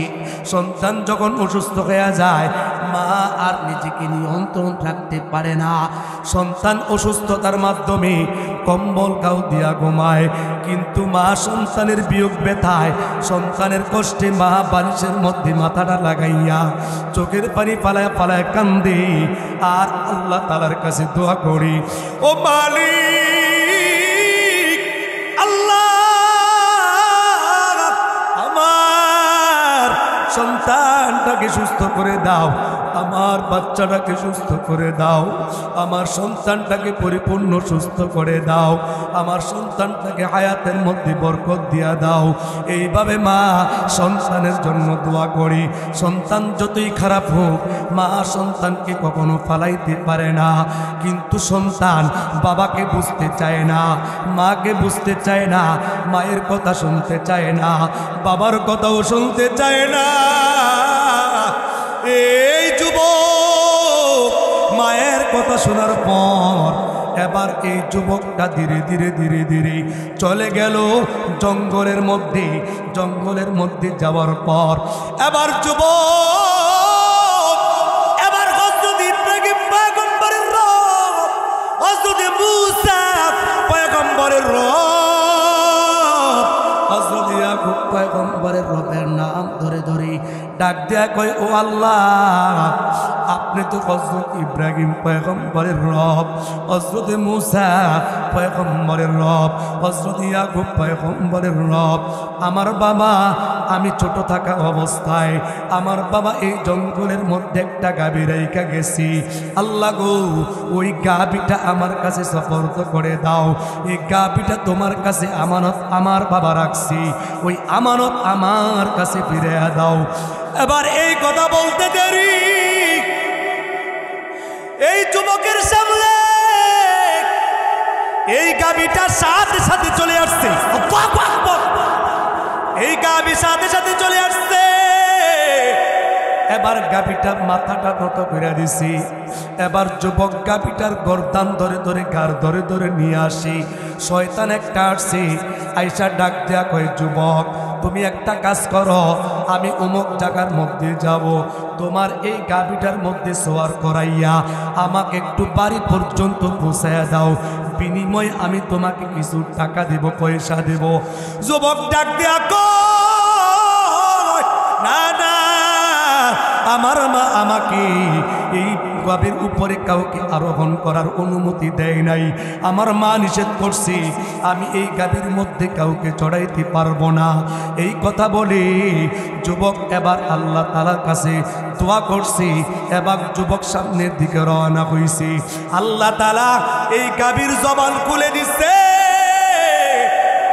সন্তান যখন অসুস্থ হয়ে যায়, মা আর নিজেকে নিয়ন্ত্রণ রাখতে পারে না। সন্তান অসুস্থতার মাধ্যমে কম্বল গাও দিয়া ঘুমায়, কিন্তু মা সন্তানের বিয়োগ ব্যথায়, সন্তানের কষ্টে মা বালিশের মধ্যে মাথাটা লাগাইয়া চোখের পানি পালায় পালায় কান্দে আর আল্লাহ তাআলার কাছে দোয়া করি, ও মালিক আল্লাহ, আমার সন্তানটাকে সুস্থ করে দাও। আমার বাচ্চাটাকে সুস্থ করে দাও, আমার সন্তানটাকে পরিপূর্ণ সুস্থ করে দাও, আমার সন্তানটাকে হায়াতের মধ্যে বরকত দিয়া দাও। এইভাবে মা সন্তানের জন্য দোয়া করি। সন্তান যতই খারাপ হোক, মা সন্তানকে কখনো ফালাইতে পারে না, কিন্তু সন্তান বাবাকে বুঝতে চায় না, মাকে বুঝতে চায় না, মায়ের কথা শুনতে চায় না, বাবার কথাও শুনতে চায় না। এই যুবক মায়ের কথা শোনার পর এবার এই যুবকটা ধীরে ধীরে ধীরে ধীরে চলে গেল জঙ্গলের মধ্যে। জঙ্গলের মধ্যে যাওয়ার পর এবার যুবক এবার হযরত ইব্রাহিম পয়গম্বরের রব, হযরত মূসা পয়গম্বরের রব, হযরত ইয়াকুব পয়গম্বরের রবের নাম ধরে ধরে ডাক দেয়া কয়, ও আল্লাহ, আপনি তো হযরত ইব্রাহিম পয়গম্বরের রব, হযরত মূসা পয়গম্বরের রব, হযরত ইয়াকুব পয়গম্বরের রব। আমার বাবা, আমি ছোট থাকা অবস্থায় আমার বাবা এই জঙ্গলের মধ্যে একটা গাভী রেখে গেছি। আল্লাহ গো, ওই গাভীটা আমার কাছে সুপর্দ করে দাও। এই গাভীটা তোমার কাছে আমানত আমার বাবা রাখছি, ওই আমানত আমার কাছে ফিরে দাও। এবার এই কথা বলতে দেরি এই যুবকের সামনে এই গাভীটা সাথে সাথে চলে আসছে। এই গাভী সাথে সাথে চলে আসছে। এবার গাভীটার মাথাটা নত করে দিছি। এবার যুবক গাভীটার গর্দান ধরে ধরে গার ধরে ধরে নিয়ে আসি। শয়তান একটা আসছে, আইসা ডাক দেয়া কয়, যুবক তুমি একটা কাজ করো, আমি অমুক জায়গার মধ্যে যাব, তোমার এই গাভীটার মধ্যে সোয়ার করাইয়া আমাকে একটু বাড়ি পর্যন্ত পৌঁছাইয়া দাও, বিনিময়ে আমি তোমাকে কিছু টাকা দেব, পয়সা দেব। যুবক ডাক দেয়া কয়, না না, আমার মা আমাকে এই গাভীর উপরে কাউকে আরোহণ করার অনুমতি দেয় নাই। আমার মা নিষেধ করছে, আমি এই গাভীর মধ্যে কাউকে চড়াইতে পারবো না। এই কথা বলে যুবক এবার আল্লাহ তাআলার কাছে দোয়া করছে। এবার যুবক সামনের দিকে রওনা হইছে। আল্লাহ তাআলা এই গাভীর জবান খুলে দিচ্ছে।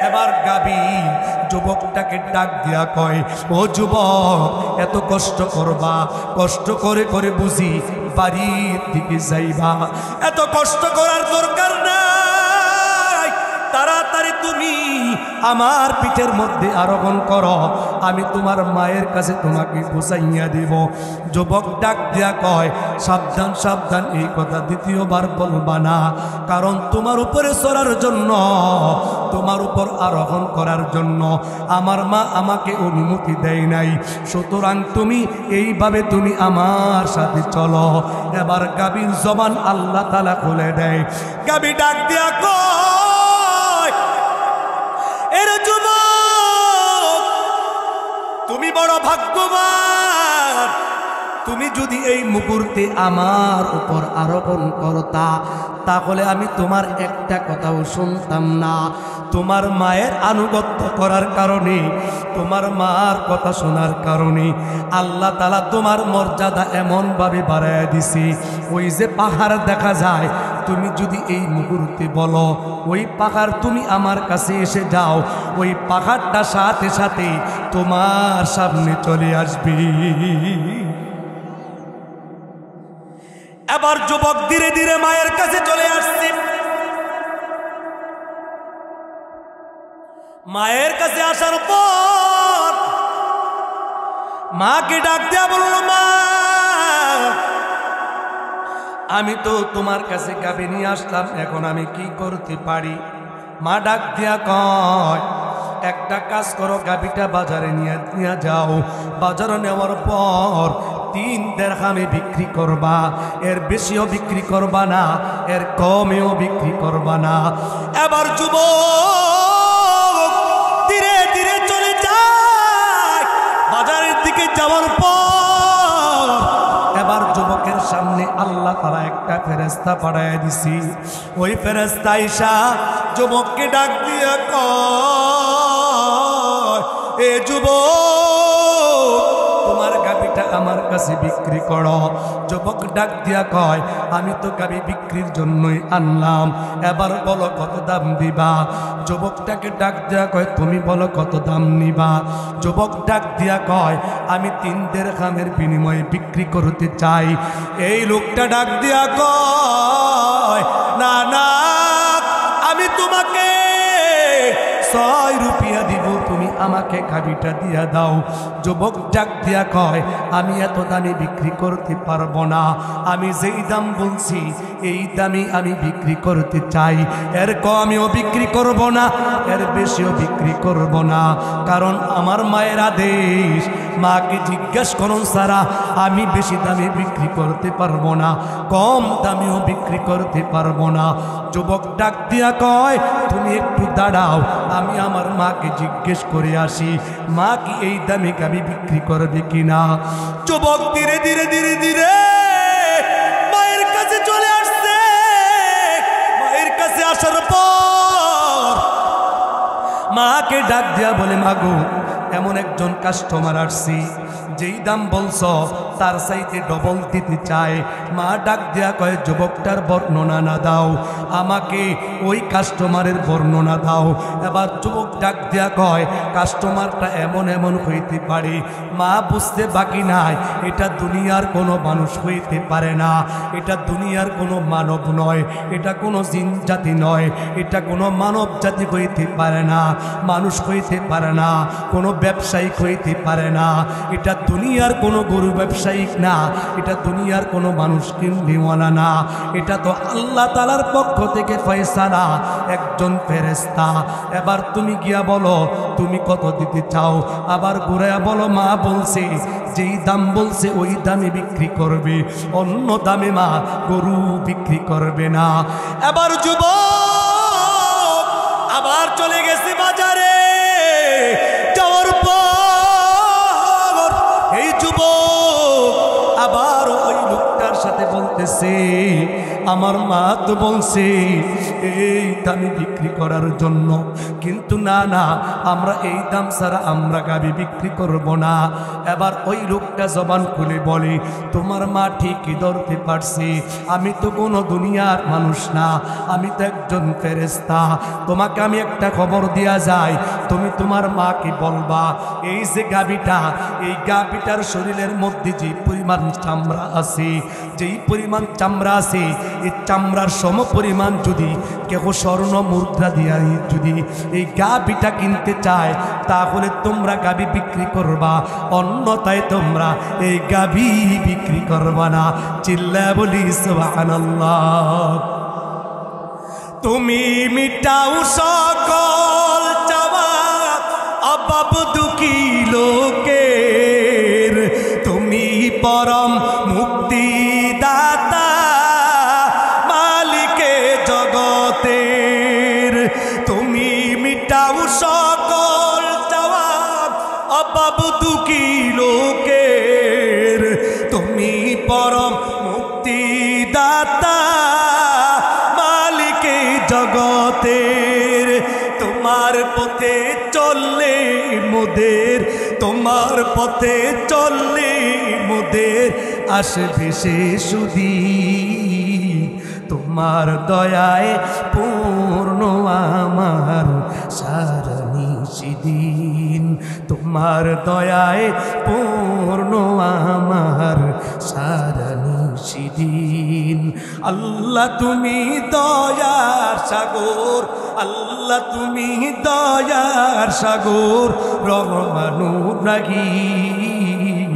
এবার গাভী যুবকটাকে ডাক দিয়া কয়, ও যুবক, এত কষ্ট করবা, কষ্ট করে করে বুঝি বাড়ির দিকে যাইবা, এত কষ্ট করার দরকার নাই, তাড়াতাড়ি তুমি আমার পিঠের মধ্যে আরোহণ করো, আমি তোমার মায়ের কাছে তোমাকে পৌঁছাইয়া দিব। যুবক ডাক দিয়া কয়, সাবধান সাবধান, এই কথা দ্বিতীয়বার বলবা না, কারণ তোমার উপরে চড়ার জন্য, তোমার উপর আরোহণ করার জন্য আমার মা আমাকে অনুমতি দেয় নাই, সুতরাং তুমি এইভাবে তুমি আমার সাথে চলো। এবার গাভীর জবান আল্লাহ তাআলা খুলে দেয়। গাভী ডাক দিয়া কয়, এর যুবক তুমি বড় ভাগ্যবান, তুমি যদি এই মুহূর্তে আমার উপর আরোহণ করতা তাহলে আমি তোমার একটা কথাও শুনতাম না। তোমার মায়ের আনুগত্য করার কারণে, তোমার মার কথা শোনার কারণে আল্লাহ তাআলা তোমার মর্যাদা এমনভাবে বাড়াইয়া দিছে। ওই যে পাহাড় দেখা যায়, তুমি যদি এই মুহূর্তে বলো ওই পাহাড় তুমি আমার কাছে এসে যাও, ওই পাহাড়টা সাথে সাথে তোমার সামনে চলে আসবে। এবার যুবক ধীরে ধীরে মায়ের কাছে চলে আসছে। মায়ের কাছে আসার পর মাকে ডাক দেয়া বলল, মা আমি তো তোমার কাছে গাভী নিয়ে আসলাম, এখন আমি কি করতে পারি? মা ডাক দিয়া কয়, একটা কাজ করো, গাভীটা বাজারে নিয়ে যাও, বাজারে নেওয়ার পর 3 দিরহামে বিক্রি করবা, এর বেশিও বিক্রি করবা না, এর কমেও বিক্রি করবা না। এবার যুবক ধীরে ধীরে চলে যায় বাজারের দিকে। যাওয়ার পর এবার যুবকের সামনে আল্লাহ তাআলা একটা ফেরেশতা পাঠায় দিছি। ওই ফেরেশতা আইসা যুবককে ডাক দিয়া কয়, এ যুবক, তোমার গাভীটা আমার কাছে বিক্রি করো। যুবক ডাক দিয়া কয় আমি তো গাবি বিক্রির জন্যই আনলাম, এবার বলো কত দাম দিবা। যুবকটাকে ডাক দিয়া কয় তুমি বলো কত দাম নিবা। যুবক ডাক দিয়া কয় আমি 3 দিরহামের বিনিময়ে বিক্রি করতে চাই। এই লোকটা ডাক দিয়া কয় না না, আমি তোমাকে 6 রুপিয়া দিব, তুমি আমাকে গাবিটা দিয়া দাও। যুবক ডাক দিয়া কয় আমি এত দামে বিক্রি করতে পারবো না, আমি যেই দাম বলছি এই দামে আমি বিক্রি করতে চাই, এর কমেও বিক্রি করব না, এর বেশিও বিক্রি করব না, কারণ আমার মায়ের আদেশ, মাকে জিজ্ঞেস করুন সারা আমি বেশি দামে বিক্রি করতে পারবো না, কম দামেও বিক্রি করতে পারবো না। যুবক ডাক দিয়া কয় তুমি একটু দাঁড়াও, আমি আমার মাকে জিজ্ঞেস করে আসি মা কি এই দামে গাবি বিক্রি করবে কিনা। যুবক ধীরে ধীরে ধীরে ধীরে মায়ের কাছে চলে আসছে। মায়ের কাছে আসার পর মাকে ডাক দিয়া বলে মাগো এমন একজন কাস্টমার আসছি, যেই দাম বলছো তার চাইতে ডবল দিতে চায়। মা ডাক দেয়া কয় যুবকটার বর্ণনা না দাও, আমাকে ওই কাস্টমারের বর্ণনা দাও। এবার যুবক ডাক দেয়া কয় কাস্টমারটা এমন এমন হইতে পারে। মা বুঝতে বাকি নাই এটা দুনিয়ার কোনো মানুষ হইতে পারে না, এটা দুনিয়ার কোনো মানব নয়, এটা কোনো জিন জাতি নয়, এটা কোনো মানব জাতি হইতে পারে না, মানুষ হইতে পারে না, কোনো ব্যবসায়িক হইতে পারে না, এটা দুনিয়ার কোনো গরু ব্যবসায়িক না, এটা দুনিয়ার কোনো মানুষ কিনবিওয়ালা না, এটা তো আল্লাহ তাআলার পক্ষ থেকে ফয়সালা, একজন ফেরেশতা। এবার তুমি গিয়া বলো তুমি কত দিতে চাও। আবার ঘুরাইয়া বলো মা বলছে যেই দাম বলছে ওই দামে বিক্রি করবে, অন্য দামে মা গরু বিক্রি করবে না। এবার যুবক আবার চলে গেছে বাজারে। যাওয়ার পর এই যুবক আবার ওই লোকটার সাথে বলতেছে আমার মা তো বলছে এই দামে বিক্রি করার জন্য, কিন্তু না না আমরা এই দাম ছাড়া আমরা গাবি বিক্রি করব না। এবার ওই লোকটা জবান খুলে বলে তোমার মা ঠিকই ধরতে পারছে, আমি তো কোনো দুনিয়ার মানুষ না, আমি তো একজন ফেরেশতা। তোমাকে আমি একটা খবর দেয়া যায়, তুমি তোমার মাকে বলবা এই যে গাবিটা, এই গাবিটার শরীরের মধ্যে যে পরিমাণ চামড়া আছে, যেই পরিমাণ চামড়া আছে এই চামড়ার সম পরিমাণ যদি কেহ স্বর্ণ মুদ্রা দিয়া যদি এই গাবিটা কিনতে চায় তাহলে তোমরা গাবি বিক্রি করবা, অন্যথায় তোমরা এই গাবি বিক্রি করবা না। চিল্লায়া বলি সুবহানাল্লাহ। তুমি মিটাও সকল চাওয়া অভাব দুঃখী লোকের, তুমি পরম মুক্তিদাতা মালিকে জগতের, তুমি মিটাও সকল চাওয়া অভাব দুঃখী লোকের, তুমি পরম মুক্তিদাতা মালিকে জগতের। তোমার পথে চললে মোদের, তোমার পথে চললে মোদের আসবে শেষ দিন, তোমার দয়ায় পূর্ণ আমার সারা নিশিদিন, তোমার দয়ায় পূর্ণ আমার সারা নিশিদিন। আল্লাহ তুমি দয়ার সাগর, আল্লাহ তুমি দয়ার সাগর, রহমানুর রহিম,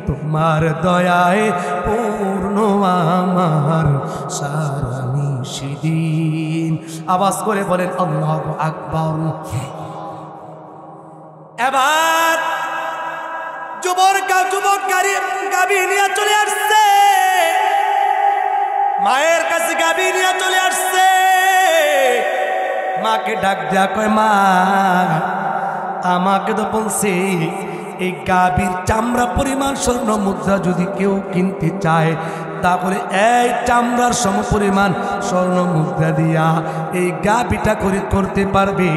তোমার দয়ায় পূর্ণ আমার সারা নিশিদিন। আওয়াজ করে বলেন আল্লাহু আকবার। এবার যুবক গাবি নিয়ে চলে আসছে, মায়ের কাছে গাবি নিয়ে চলে আসছে। মাকে ডাক দেয়া কয় মা আমাকে তো বলছে এই গাভীর চামড়া পরিমাণ স্বর্ণ মুদ্রা যদি কেউ কিনতে চায় তাহলে এই চামড়ার সম পরিমাণ স্বর্ণ মুদ্রা দিয়া এই গাভীটা খরিদ করতে পারবে,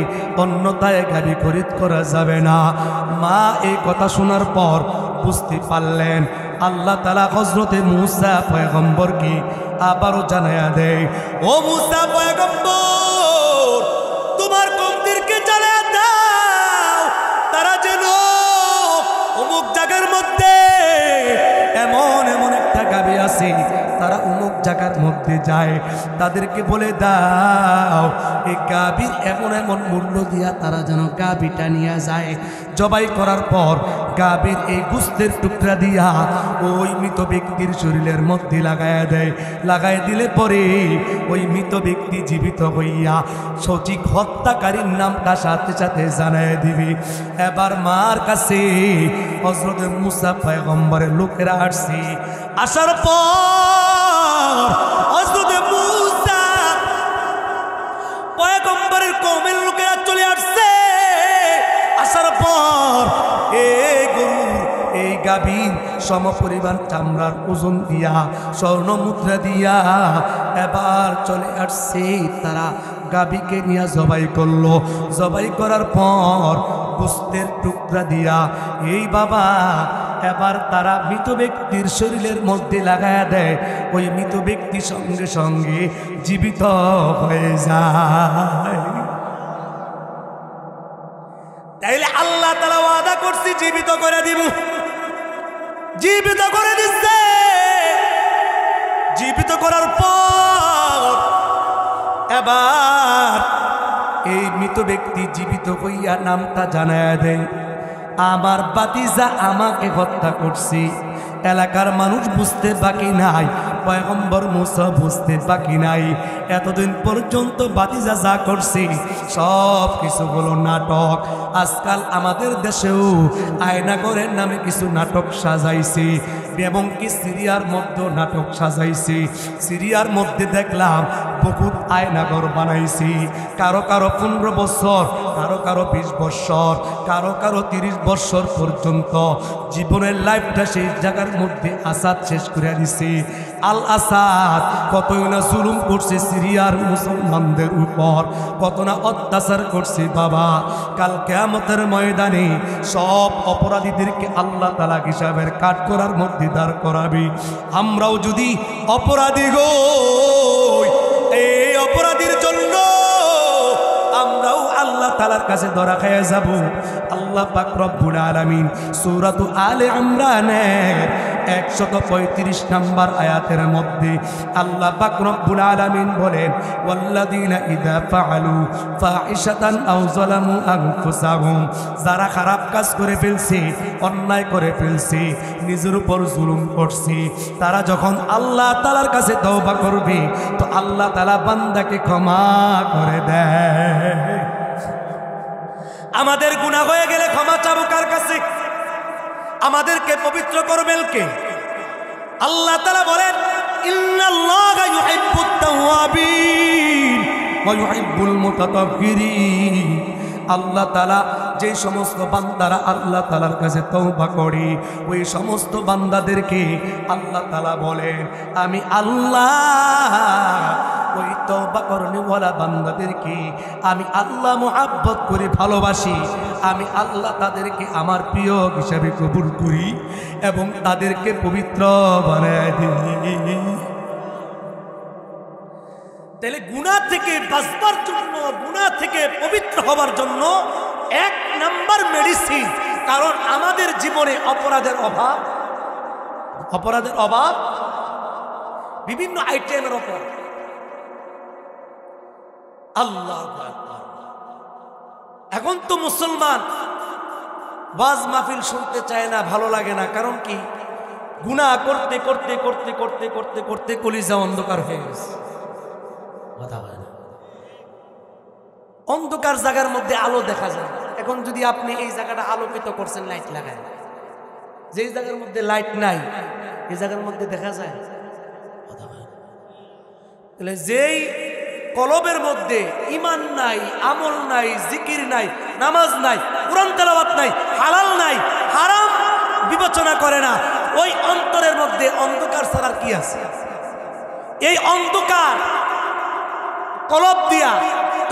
অন্যথায় গাভী খরিদ করা যাবে না। মা এই কথা শোনার পর বুঝতে পারলেন। আল্লাহ তাআলা হযরতে মূসা পয়গম্বরকে আবারও জানায়া দেয়, ও মূসা পয়গম্বর, তোমার কওমদেরকে জানায়া দাও তারা যেন অমুক জায়গার মধ্যে এমন এমন একটা গাবি আছে, তারা অমুক জায়গার মধ্যে যায়, তাদেরকে বলে দাও এই গাবির এমন এমন মূল্য দিয়া তারা যেন গাবিটা নিয়ে যায়। জবাই করার পর গাবির এই গোশতের টুকরা দিয়া ওই মৃত ব্যক্তির শরীরের মধ্যে লাগায়া দেয়। লাগাই দিলে পরে ওই মৃত ব্যক্তি জীবিত হইয়া সঠিক হত্যাকারীর নামটা সাথে সাথে জানায় দিবে। এবার মার কাছে হযরত মূসা পয়গম্বরের লোকেরা আসছে। আসার পর হযরত মূসা পয়গম্বরের কওমের লোকেরা চলে আসছে। আসার পর এই গরু এই গাভীর সমপরিমাণ চামড়ার ওজন দিয়া স্বর্ণ মুদ্রা দিয়া এবার চলে আসছে। তারা গাভীকে নিয়ে জবাই করলো। জবাই করার পর গোশতের টুকরা দিয়া এই বাবা এবার তারা মৃত ব্যক্তির শরীরের মধ্যে লাগায়া দেয়। ওই মৃত ব্যক্তি সঙ্গে সঙ্গে জীবিত হয়ে যায়। তাইলে আল্লাহ তাআলা ওয়াদা করছি জীবিত করে দিব, জীবিত করে দিচ্ছে। জীবিত করার পর এবার এই মৃত ব্যক্তি জীবিত হইয়া নামটা জানায়া দেয়, আমার বাতিজা আমাকে হত্যা করছে। এলাকার মানুষ বুঝতে বাকি নাই, পয়গম্বর মূসা বুঝতে বাকি নাই। এতদিন পর্যন্ত বাতিজা যা করছে সব কিছু হলো নাটক। আজকাল আমাদের দেশেও আয়নাগরের নামে কিছু নাটক সাজাইছে এবং কি সিরিয়ার মধ্যে নাটক সাজাইছে। সিরিয়ার মধ্যে দেখলাম বহুত আয়নাগর বানাইছি। কারো কারো 15 বছর, কারো কারো 20 বছর, কারো কারো 30 বছর পর্যন্ত জীবনের লাইফটা সেই জায়গার মধ্যে আসাদ শেষ করে দিছে। আল আসাদ কতই না জুলুম করছে সিরিয়ার মুসলমানদের উপর, কত না অত্যাচার করছে বাবা। কাল কিয়ামতের ময়দানে সব অপরাধীদেরকে আল্লাহ তাআলা হিসাবের কাঠ করার মধ্যে দাঁড় করাবে। আমরাও যদি অপরাধী গো, এই অপরাধীর জন্য আমরাও আল্লাহ তাআলার কাছে ধরা খেয়ে যাব। আল্লাহ পাক রব্বুল আলামিন সূরাতু আলে ইমরানের 135 নম্বর আয়াতের মধ্যে আল্লাহ পাক রব্বুল আলামিন বলেন, ওয়াল্লাযীনা ইযা ফাআলু ফাহিশাতান আও যালামু আনফুসাহুম, যারা খারাপ কাজ করে ফেলছে, অন্যায় করে ফেলছে, নিজের উপর জুলুম করছে, তারা যখন আল্লাহ তাআলার কাছে তওবা করবে তো আল্লাহ তাআলা বান্দাকে ক্ষমা করে দেয়। আমাদের গুনাহ হয়ে গেলে ক্ষমা চাবো কার কাছে? আমাদেরকে পবিত্র করবেন কে? আল্লাহ তাআলা বলেন, ইন্নাল্লাহা ইউহিব্বুত তাওয়াবিন ওয়া ইউহিব্বুল মুতাতাহহিরিন। আল্লাহ তাআলা যে সমস্ত বান্দারা আল্লাহ তাআলার কাছে তওবা করে ওই সমস্ত বান্দাদেরকে আল্লাহ তাআলা বলেন, আমি আল্লাহ ওই তওবা করনেওয়ালা বান্দাদেরকে আমি আল্লাহ মুহাব্বত করে ভালোবাসি। আমি আল্লাহ তাদেরকে আমার প্রিয় হিসাবে কবুল করি এবং তাদেরকে পবিত্র বানায় দিই। তাহলে গুনাহ থেকে বাঁচবার জন্য, গুনাহ থেকে পবিত্র হবার জন্য 1 নাম্বার মেডিসিন, কারণ আমাদের জীবনে অপরাধের অভাব, বিভিন্ন আইটেমের অপরাধ। আল্লাহু আকবার। এখন তো মুসলমান ওয়াজ মাহফিল শুনতে চায় না, ভালো লাগে না। কারণ কি? গুনাহ করতে করতে করতে করতে করতে করতে কলিজা অন্ধকার হয়ে গেছে। কথা হয় না, অন্ধকার জায়গার মধ্যে আলো দেখা যায়। এখন যদি আপনি এই জায়গাটা আলোকিত করছেন লাইট লাগায়, যেই জায়গার মধ্যে লাইট নাই এই জায়গার মধ্যে দেখা যায়। কথা হয় না। তাহলে যেই কলবের মধ্যে ঈমান নাই, আমল নাই, জিকির নাই, নামাজ নাই, কুরআন তেলাওয়াত নাই, হালাল নাই, হারাম বিবেচনা করে না, ওই অন্তরের মধ্যে অন্ধকার ছাড়া কি আছে? এই অন্ধকার কলব দিয়া,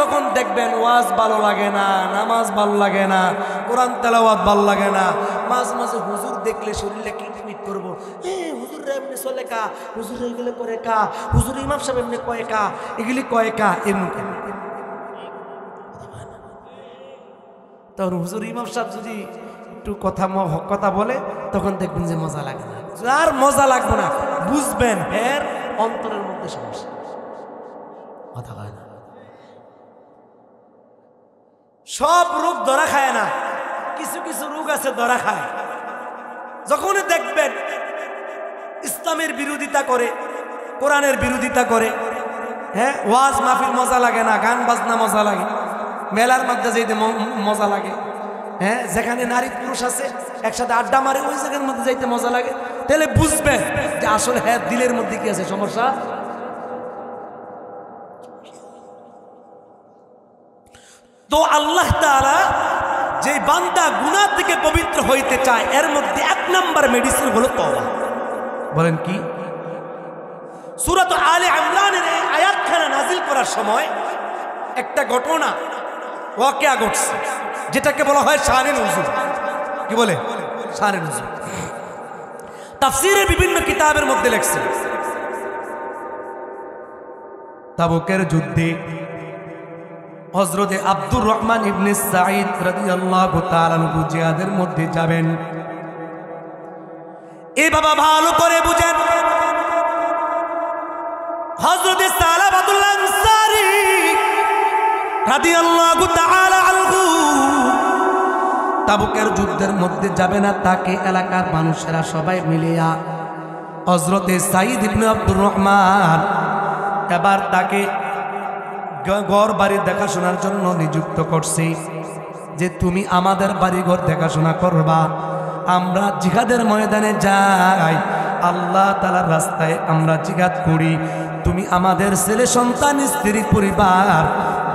তখন দেখবেন ওয়াজ ভালো লাগে না, নামাজ ভালো লাগে না, কোরআন তেলাওয়াত ভালো লাগে না। মাঝে মাঝে হুজুর দেখলে শরীরে কিটমিট করবো, হুজুর এমনি চলে কা, হুজুর এগুলো করে কা, হুজুর ইমাম সাহেব এমনি কয় কা, এগুলি কয় কা, এমনি। তখন হুজুর ইমাম সাহেব যদি একটু কথা বলে, তখন দেখবেন যে মজা লাগে না। আর মজা লাগবে না, বুঝবেন এর অন্তরের মধ্যে সমস্যা। কথা হয় না, সব রোগ ধরা খায় না, কিছু কিছু রোগ আছে ধরা খায়। যখনই দেখবেন ইসলামের বিরোধিতা করে, কোরআনের বিরোধিতা করে, হ্যাঁ, ওয়াজ মাহফিল মজা লাগে না, গান বাজনা মজা লাগে, মেলার মধ্যে যেতে মজা লাগে, হ্যাঁ, যেখানে নারী পুরুষ আছে একসাথে আড্ডা মারে ওই জায়গার মধ্যে যাইতে মজা লাগে, তাহলে বুঝবেন যে আসলে হ্যাঁ দিলের মধ্যে কি আছে সমস্যা। তো আল্লাহ তাআলা যে বান্দা গুনাহ থেকে পবিত্র হইতে চায়, এর মধ্যে 1 নাম্বার মেডিসিন হলো তওবা। বলেন কি? সূরা আলে ইমরানের এই আয়াতখানা নাজিল করার সময় একটা ঘটনা ওয়াকিয়া ঘটছে, যেটাকে বলা হয় শানে নুজুল। কি বলে? শানে নুজুল। তাফসীরের বিভিন্ন কিতাবের মধ্যে লেখছে, তাবুকের যুদ্ধে হযরতে আব্দুর রহমান ইবনে সাঈদ রাদিয়াল্লাহু তাআলা আনহু জিহাদের মধ্যে যাবেন। এ বাবা ভালো করে বুঝেন, হযরতে সালাবাতুল আনসারী রাদিয়াল্লাহু তাআলা আনহু তাবুকের যুদ্ধের মধ্যে যাবে না, তাকে এলাকার মানুষেরা সবাই মিলিয়া হযরতে সাঈদ ইবনে আব্দুর রহমান এবার তাকে ঘর বাড়ি দেখাশোনার জন্য নিযুক্ত করছি, যে তুমি আমাদের বাড়ি ঘর দেখাশোনা করবা, আমরা জিহাদের ময়দানে যাই, আল্লাহ তাআলার রাস্তায় আমরা জিহাদ করি, তুমি আমাদের ছেলে সন্তান স্ত্রী পরিবার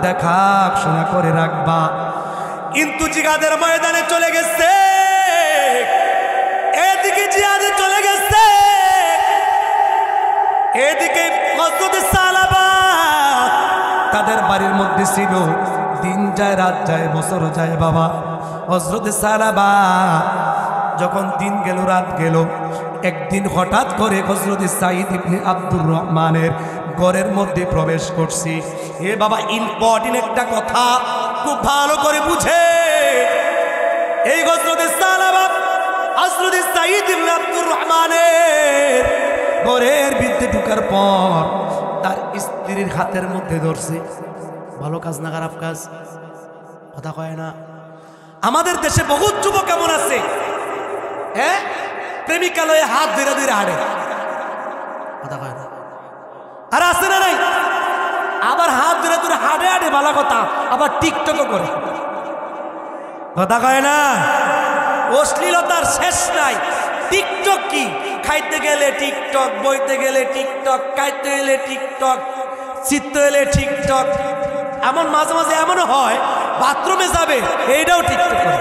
দেখাশোনা করে রাখবা। কিন্তু জিহাদের ময়দানে চলে গেছে, এদিকে জিহাদে চলে গেছে, এদিকে হযরত সালাবা তাদের বাড়ির মধ্যে ছিল। দিন যায় রাত যায় বছর যায় বাবা, হযরত সালাবা যখন দিন গেল রাত গেল, একদিন হঠাৎ করে হযরত সাঈদ ইবনে আব্দুর রহমানের ঘরের মধ্যে প্রবেশ করছি। এ বাবা ইম্পর্টেন্ট একটা কথা খুব ভালো করে বুঝে, এই হযরত সালাবা হযরত সাঈদ ইবনে আব্দুর রহমানের ঘরের ভিতরে ঢোকার পর তার স্ত্রীর হাতের মধ্যে ধরছে। ভালো কাজ না খারাপ কাজ? কথা কয় না। আমাদের দেশে বহুত যুবক এমন আছে, হ্যাঁ, প্রেমিকালয়ে হাত ধরে ধরে হাঁটে। কথা কয় না। আর আছে না নাই? আবার হাত ধরে ধরে হাঁটে হাঁটে, ভালো কথা, আবার টিকটকও করে। কথা কয় না। অশ্লীলতার শেষ নাই। টিকটক কি? খাইতে গেলে টিকটক, বইতে গেলে টিকটক, খাইতে গেলে টিকটক, চিত্ত এলে টিকটক। এমন মাঝে মাঝে এমনও হয় বাথরুমে যাবে এইটাও টিকটক করে।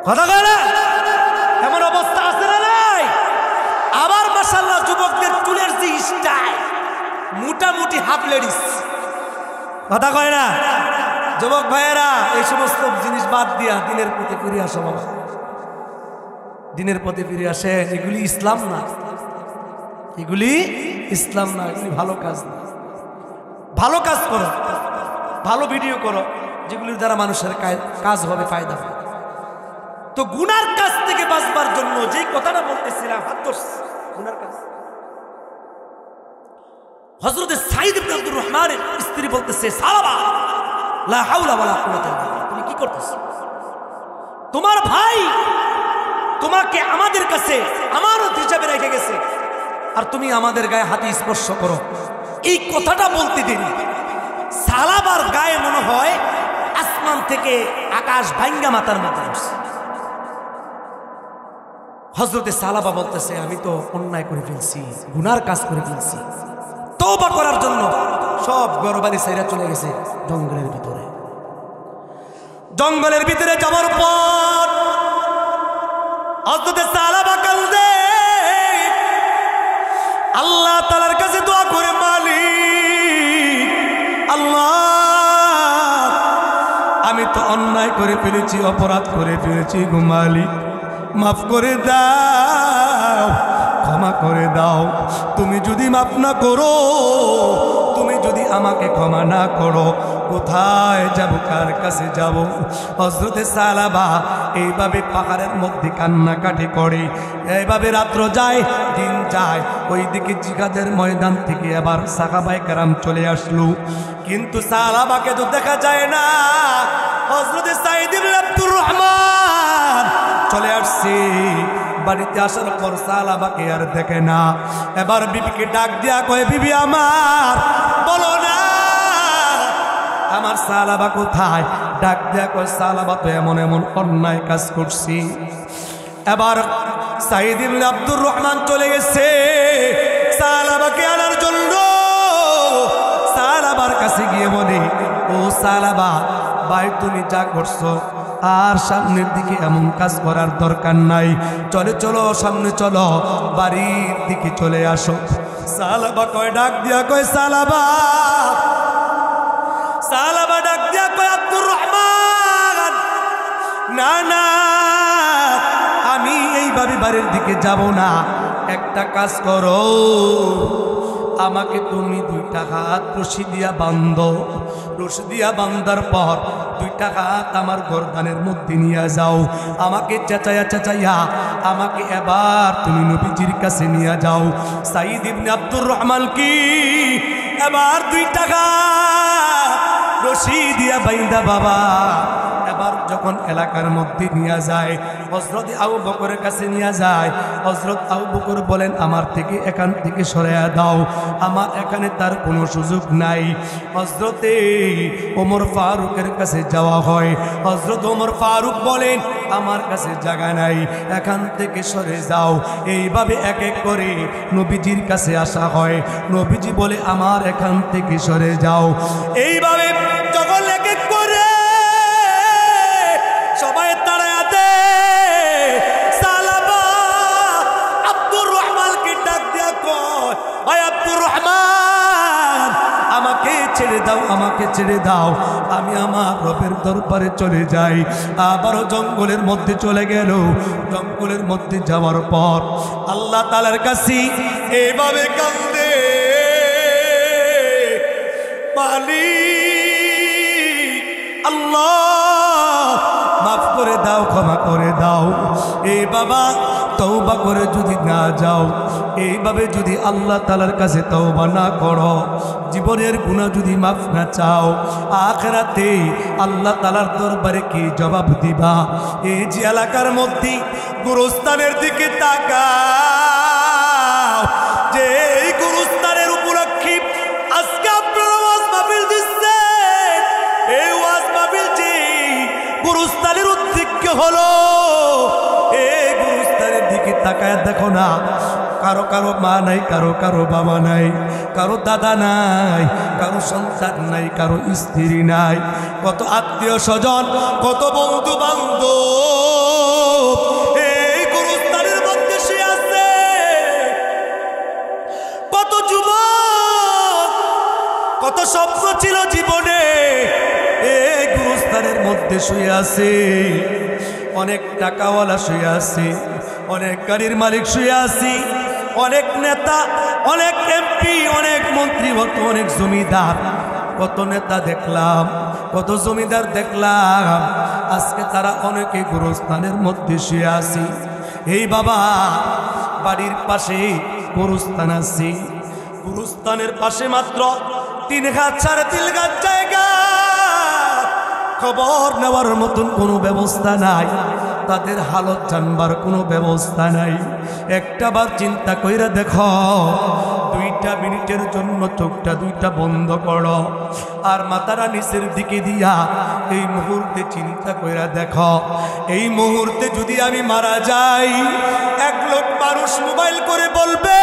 কথা কয় না? এমন অবস্থা আছে না নাই? আবার মাশাআল্লাহ যুবকদের চুলের যে স্টাইল, মোটামুটি হাফ লেডিস। কথা কয় না? যুবক ভাইয়েরা এই সমস্ত জিনিস বাদ দিয়া দিনের প্রতি ফিরে আসো বাবা, দিনের প্রতি ফিরে আসে। এগুলি ইসলাম না, এগুলি ইসলাম না, এগুলি ভালো কাজ না। ভালো কাজ করো, ভালো ভিডিও করো, যেগুলির দ্বারা মানুষের কাজ হবে, ফায়দা হবে। তো গুনার কাজ থেকে বাঁচবার জন্য যে কথাটা বলতেছিলাম, গুনার কাজ। হযরত সাঈদ ইবনে আব্দুর রহমানের স্ত্রী বলতেছে, সালাবা লা হাওলা ওয়ালা কুওয়াতা ইল্লা বিল্লাহ, তুমি কি করতেছো? তোমার ভাই তোমাকে আমাদের কাছে আমানত হিসাবে রেখে গেছে, আর তুমি আমাদের গায়ে হাতে স্পর্শ করো। এই কথাটা বলতে দেরি, সালাবার গায়ে মনে হয় আসমান থেকে আকাশ ভাঙ্গা মাথার মধ্যে আসছে। হযরতে সালাবা বলতেছে, আমি তো অন্যায় করে ফেলছি, গুনার কাজ করে ফেলছি। তওবা করার জন্য সব ঘরবাড়ি ছেড়ে চলে গেছে জঙ্গলের ভিতরে। জঙ্গলের ভিতরে যাওয়ার পর হযরতে সালাবা কান্দে, আল্লাহ তাআলার কাছে দোয়া করে, মালিক আমি তো অন্যায় করে ফেলেছি, অপরাধ করে ফেলেছি গো মালিক, মাফ করে দাও, ক্ষমা করে দাও। তুমি যদি মাফ না করো, তুমি যদি আমাকে ক্ষমা না করো, কোথায় যাব, কার কাছে যাব? হযরতে সালাবা এইভাবে পাহাড়ের মধ্যে কান্নাকাটি করে। এইভাবে রাত্র যায়, দিন যায়। ওইদিকে জিহাদের ময়দান থেকে আবার সাহাবায়ে কেরাম চলে আসলো, কিন্তু সালাবাকে তো দেখা যায় না। হযরতে সাঈদ ইবনে আব্দুর রহমান চলে আসছে। বাড়িতে আসার পর সালাবাকে আর দেখে না। এবার বিবিকে ডাক দিয়া কয়, বিবি আমার, বলো না আমার সালাবা কোথায়? ডাক দিয়া কয়, সালাবা তো এমন এমন অন্যায় কাজ করছি। এবার সাঈদ ইবনে আব্দুর রহমান চলে গেছে সালাবাকে আনার জন্য। সালাবার কাছে গিয়ে বলে, ও সালাবা ভাই, তুমি যা করছো আর সামনের দিকে এমন কাজ করার দরকার নাই, চলে চলো, সামনে চলো, বাড়ির দিকে চলে আসো। সালাবা কয়, ডাক দিয়া কয়, সালাবা, সালাবা ডাক দিয়া কয়, আব্দুর রহমান, না না, আমি এইভাবে বাড়ির দিকে যাব না। একটা কাজ করো, আমাকে তুমি 2টা হাত রশি দিয়া বাঁধো। রশি দিয়া বাঁধার পর 2টা হাত আমার গর্দানের মধ্যে নিয়ে যাও। আমাকে চেঁচাইয়া চেঁচাইয়া আমাকে এবার তুমি নবীজির কাছে নিয়ে যাও। সাঈদ ইবনে আব্দুর রহমান কি এবার 2টা হাত রশি দিয়া বাইন্দা বাবা এবার যখন এলাকার মধ্যে নিয়ে যায়, হযরত আবু বকরের কাছে নিয়ে যায়। হযরত আবু বকর বলেন, আমার থেকে এখান থেকে সরাইয়া দাও, আমার এখানে তার কোনো সুযোগ নাই। হযরতে ওমর ফারুকের কাছে যাওয়া হয়। হযরত ওমর ফারুক বলেন, আমার কাছে জায়গা নাই, এখান থেকে সরে যাও। এইভাবে এক এক করে নবীজির কাছে আসা হয়। নবীজি বলে, আমার এখান থেকে সরে যাও। এইভাবে যখন এক এক করে সবাই তাড়ায়া দে, সালাবা আব্দুর রহমানকে ডাক দিয়া কয়, ভাই আব্দুর রহমান, আমাকে ছেড়ে দাও, আমাকে ছেড়ে দাও, আমি আমার রবের দরবারে চলে যাই। আবারও জঙ্গলের মধ্যে চলে গেল। জঙ্গলের মধ্যে যাওয়ার পর আল্লাহ তাআলার কাছে এইভাবে কান্দে, মালিক আল্লাহ, মাফ করে দাও, ক্ষমা করে দাও। এই বাবা তওবা করে যদি না যাও, এইভাবে যদি আল্লাহ তাআলার কাছে তওবা না করো, জীবনের গুনাহ যদি মাফ না চাও, আখিরাতে আল্লাহ তাআলার দরবারে কি জবাব দিবা? এই যে এলাকার মধ্যে গুরুস্থানের দিকে তাকাও, যে এই গুরুস্থানের উপলক্ষে আজকে আপনারা ওয়াজ মাহফিল দিচ্ছেন। এই ওয়াজ মাহফিল যে গুরুস্থানের উদ্দেশ্য হলো, এই গুরুস্থানের দিকে তাকায় দেখো না, কারো কারো মা নাই, কারো কারো বাবা নাই, কারো দাদা নাই, কারো সন্তান নাই, কারো স্ত্রী নাই, কত আত্মীয় স্বজন, কত বন্ধু বান্ধব এই গুরুস্থানের মধ্যে শুয়ে আছে। কত যুবক, কত স্বপ্ন ছিল জীবনে, এই গুরুস্থানের মধ্যে শুয়ে আছে। অনেক টাকাওয়ালা শুয়ে আছে, অনেক গাড়ির মালিক শুয়ে আছে, অনেক নেতা, অনেক এমপি, অনেক মন্ত্রী, অনেক জমিদার, কত নেতা দেখলাম, কত জমিদার দেখলাম, আজকে তারা অনেকে গুরুস্থানের মধ্যে শুয়ে আছে। এই বাবা বাড়ির পাশে গুরুস্থান আছে, গুরুস্থানের পাশে মাত্র 3 হাত 3.5 হাত জায়গা, খবর নেওয়ার মতন কোনো ব্যবস্থা নাই, তাদের হালত জানবার কোনো ব্যবস্থা নাই। একটাবার চিন্তা কইরা দেখো, 2টা মিনিটের জন্য চোখটা 2টা বন্ধ করো, আর মাথাটা নিচের দিকে দিয়া এই মুহূর্তে চিন্তা কইরা দেখো, এই মুহূর্তে যদি আমি মারা যাই, 1 লাখ মানুষ মোবাইল করে বলবে,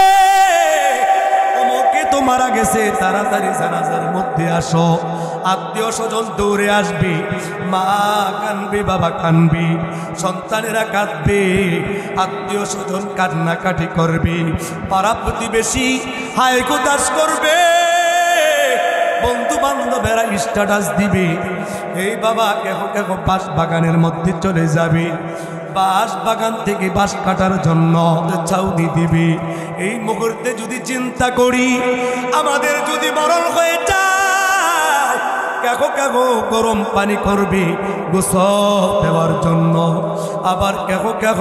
অমুকে তো মারা গেছে, তাড়াতাড়ি জানাজার মধ্যে আসো। আত্মীয় স্বজন দৌড়ে আসবে, মা কানবে, বাবা কানবে, সন্তানেরা কাঁদবে, আত্মীয় স্বজন কান্নাকাটি করবে, পাড়া প্রতিবেশী হায় হুতাশ করবে। বন্ধু বান্ধবেরা স্ট্যাটাস দিবে, এই বাবা কেহ কেহ বাঁশ বাগানের মধ্যে চলে যাবে, বাঁশ বাগান থেকে বাঁশ কাটার জন্য ছাউনি দিবে। এই মুহূর্তে যদি চিন্তা করি আমাদের যদি মরণ হয়ে যায়, কেহ কেহ গরম পানি করবে গোসল দেওয়ার জন্য, আবার কেহ কেহ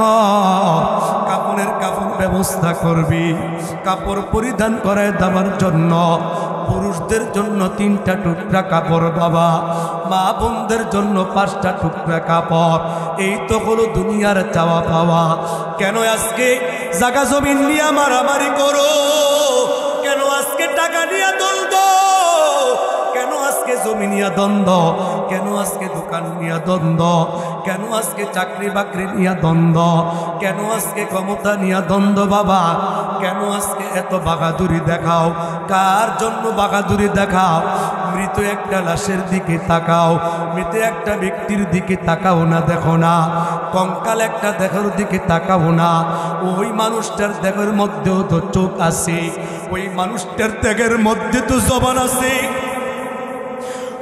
কাপড়ের ব্যবস্থা করবে কাপড় পরিধান করে দেওয়ার জন্য। পুরুষদের জন্য 3টা টুকরা কাপড় বাবা, মা বোনদের জন্য 5টা টুকরা কাপড়। এই তো হলো দুনিয়ার চাওয়া পাওয়া। কেন আজকে জায়গা জমিন নিয়ে মারামারি করো? কেন আজকে টাকা নিয়ে দ্বন্দ্ব? কেন আজকে জমি নিয়ে দ্বন্দ্ব? কেন আজকে দোকান নিয়ে দ্বন্দ্ব? কেন আজকে চাকরি বাকরি নিয়ে দ্বন্দ্ব? কেন আজকে ক্ষমতা নিয়ে দ্বন্দ্ব বাবা? কেন আজকে এত বাহাদুরি দেখাও? কার জন্য বাহাদুরি দেখাও? মৃত একটা লাশের দিকে তাকাও, মৃত একটা ব্যক্তির দিকে তাকাও না, দেখো না। কঙ্কাল একটা দেখার দিকে তাকাও না। ওই মানুষটার দেহের মধ্যেও তো চোখ আছে, ওই মানুষটার দেহের মধ্যে তো জবান আছে,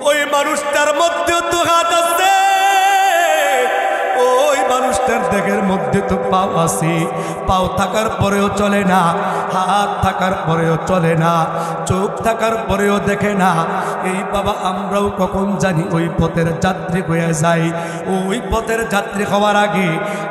ওই মানুষটার মধ্যেও তো হাত আছে, ওই মানুষটার দেহের মধ্যে তো পাও আছে। পাও থাকার পরেও চলে না, হাত থাকার পরেও চলে না, চোখ থাকার পরেও দেখে না। এই বাবা আমরাও কখন জানি ওই পথের যাত্রী হয়ে যাই। ওই পথের যাত্রী হওয়ার আগে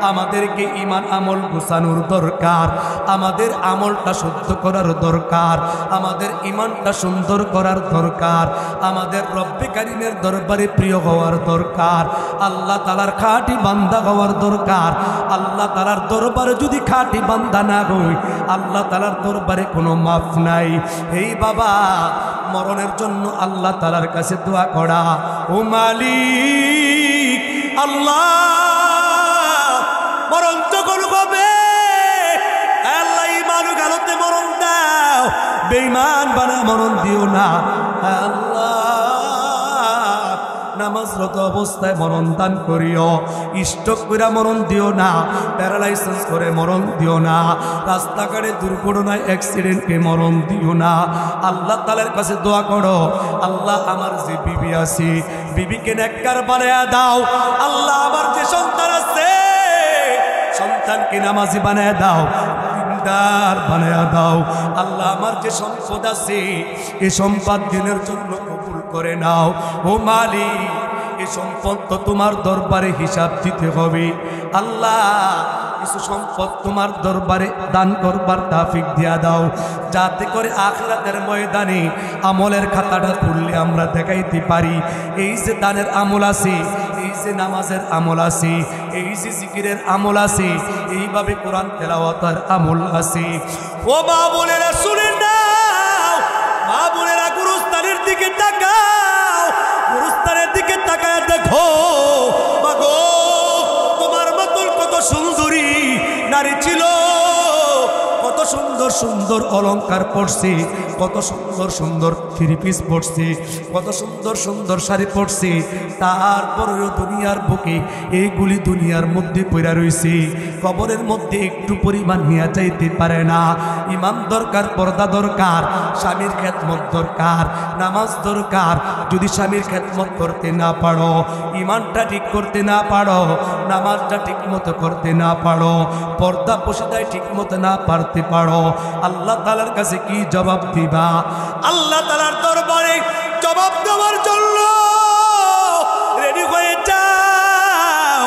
আমাদেরকে ঈমান আমল গোছানোর দরকার, আমাদের আমলটা শুদ্ধ করার দরকার, আমাদের ঈমানটা সুন্দর করার দরকার, আমাদের রব্বে কারীমের দরবারে প্রিয় হওয়ার দরকার, আল্লাহ তাআলার খাঁটি বান্দা হওয়ার দরকার। আল্লাহ তাআলার দরবারে যদি খাঁটি বান্দা না হই, আল্লাহ তাআলার দরবারে কোনো মাফ নাই। এই বাবা মরণের জন্য আল্লাহ তাআলার কাছে দোয়া করা। ও মালিক আল্লাহ, মরণ যখন হবে আল্লাহ ঈমান গালতে মরণ দাও, বেঈমান বানা মরণ দিও না আল্লাহ। নামাজরত অবস্থায় মরণ দান করিও, স্ট্রোক করে মরণ দিও না, প্যারালাইসিস করে মরণ দিও না, রাস্তাঘাটে দুর্ঘটনায় অ্যাক্সিডেন্টে মরণ দিও না। আল্লাহ তাআলার কাছে দোয়া করো, আল্লাহ আমার যে বিবি আছে বিবিকে নেককার বানায়া দাও। আল্লাহ আমার যে সন্তান আছে সন্তানকে নামাজি বানায়া দাও, দিনদার বানায়া দাও। আল্লাহ আমার যে সম্পদ আছে এই সম্পদ দিনের জন্য কবুল করে নাও। ও মালিক এই সম্পদ তো তোমার দরবারে হিসাব দিতে হবে। আল্লাহ কিছু সম্পদ তোমার দরবারে দান করবার তৌফিক দিয়া দাও, যাতে করে আখিরাতের ময়দানে আমলের খাতাটা খুললে আমরা দেখাইতে পারি এই যে দানের আমল আছে, এই যে নামাজের আমল আছে, এই যে জিকিরের আমল আছে, এইভাবে কোরআন তেলাওয়াতের আমল আছে। ও মা বোনেরা শুনে নাও, মা বোনেরা গুরুস্থানের দিকে তাকাও, গুরুস্থানের দিকে তাকায় দেখো মাগো তোমার মতন কত সুন্দরী নারী ছিল, কত সুন্দর সুন্দর অলংকার পরছে, কত সুন্দর সুন্দর থ্রি পিস পরছে, কত সুন্দর সুন্দর শাড়ি পরছে, তারপরেও দুনিয়ার বুকে এইগুলি দুনিয়ার মধ্যে পড়া রয়েছে। কবরের মধ্যে একটু পরিমাণ নিয়ে যাইতে পারে না। ইমান দরকার, পর্দা দরকার, স্বামীর খেদমত দরকার, নামাজ দরকার। যদি স্বামীর খেদমত করতে না পারো, ইমানটা ঠিক করতে না পারো, নামাজটা ঠিক মতো করতে না পারো, পর্দা পশিদায় ঠিক মতো না পারতে পারো, আল্লাহ তাআলার কাছে কি জবাব দিবা? আল্লাহ তাআলার দরবারে জবাব দেওয়ার জন্য রেডি হয়ে যাও।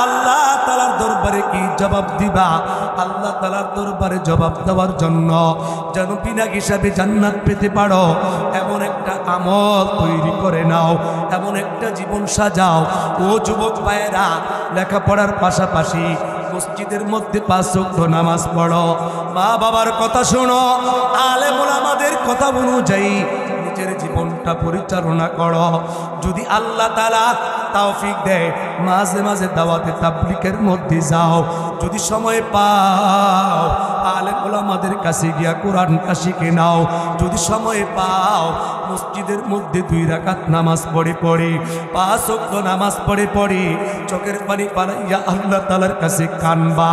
আল্লাহ তাআলার দরবারে কি জবাব দিবা? আল্লাহ তাআলার দরবারে জবাব দেওয়ার জন্য যেন বিনা হিসাবে জান্নাত পেতে পারো এমন একটা আমল তৈরি করে নাও, এমন একটা জীবন সাজাও। ও যুবক ভাইয়েরা, লেখাপড়ার পাশাপাশি মসজিদের মধ্যে 5 ওয়াক্ত নামাজ পড়ো, মা বাবার কথা শোনো, আলেম ওলামাদের কথা অনুযায়ী নিজের জীবনটা পরিচালনা করো। যদি আল্লাহ তাআলা তৌফিক দেয় মাঝে মাঝে দাওয়াতে তাবলীগের মধ্যে যাও। যদি সময় পাও আলেম ওলামাদের কাছে গিয়া কোরআনটা শিখে নাও। যদি সময় পাও মসজিদের মধ্যে 2 রাকাত নামাজ পড়ে 5 ওয়াক্ত নামাজ পড়ে চোখের পানি পালাইয়া আল্লাহ তাআলার কাছে কানবা।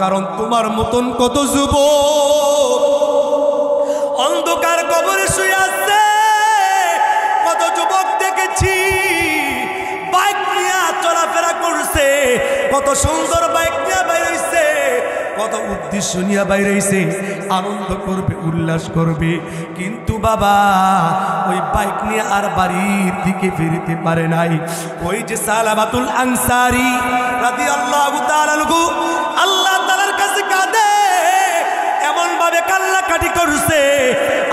কারণ তোমার মতন কত যুবক অন্ধকার কবরে শুয়ে আছে, দেখছি বাইক নিয়ে চলাফেরা করছে, কত সুন্দর বাইক নিয়ে বাইরেছে, কত উদ্দেশ্য নিয়ে বাইরেছে, আনন্দ করবে, উল্লাস করবে। কিন্তু বাবা ওই বাইক নিয়ে আর বাড়ির দিকে ফিরতে পারে নাই। ওই যে সালাবাতুল আনসারী রাদিয়াল্লাহু তাআলা আনহু আল্লাহ তাআলার কাছে কাঁদে, এমন ভাবে কান্নাকাটি করছে,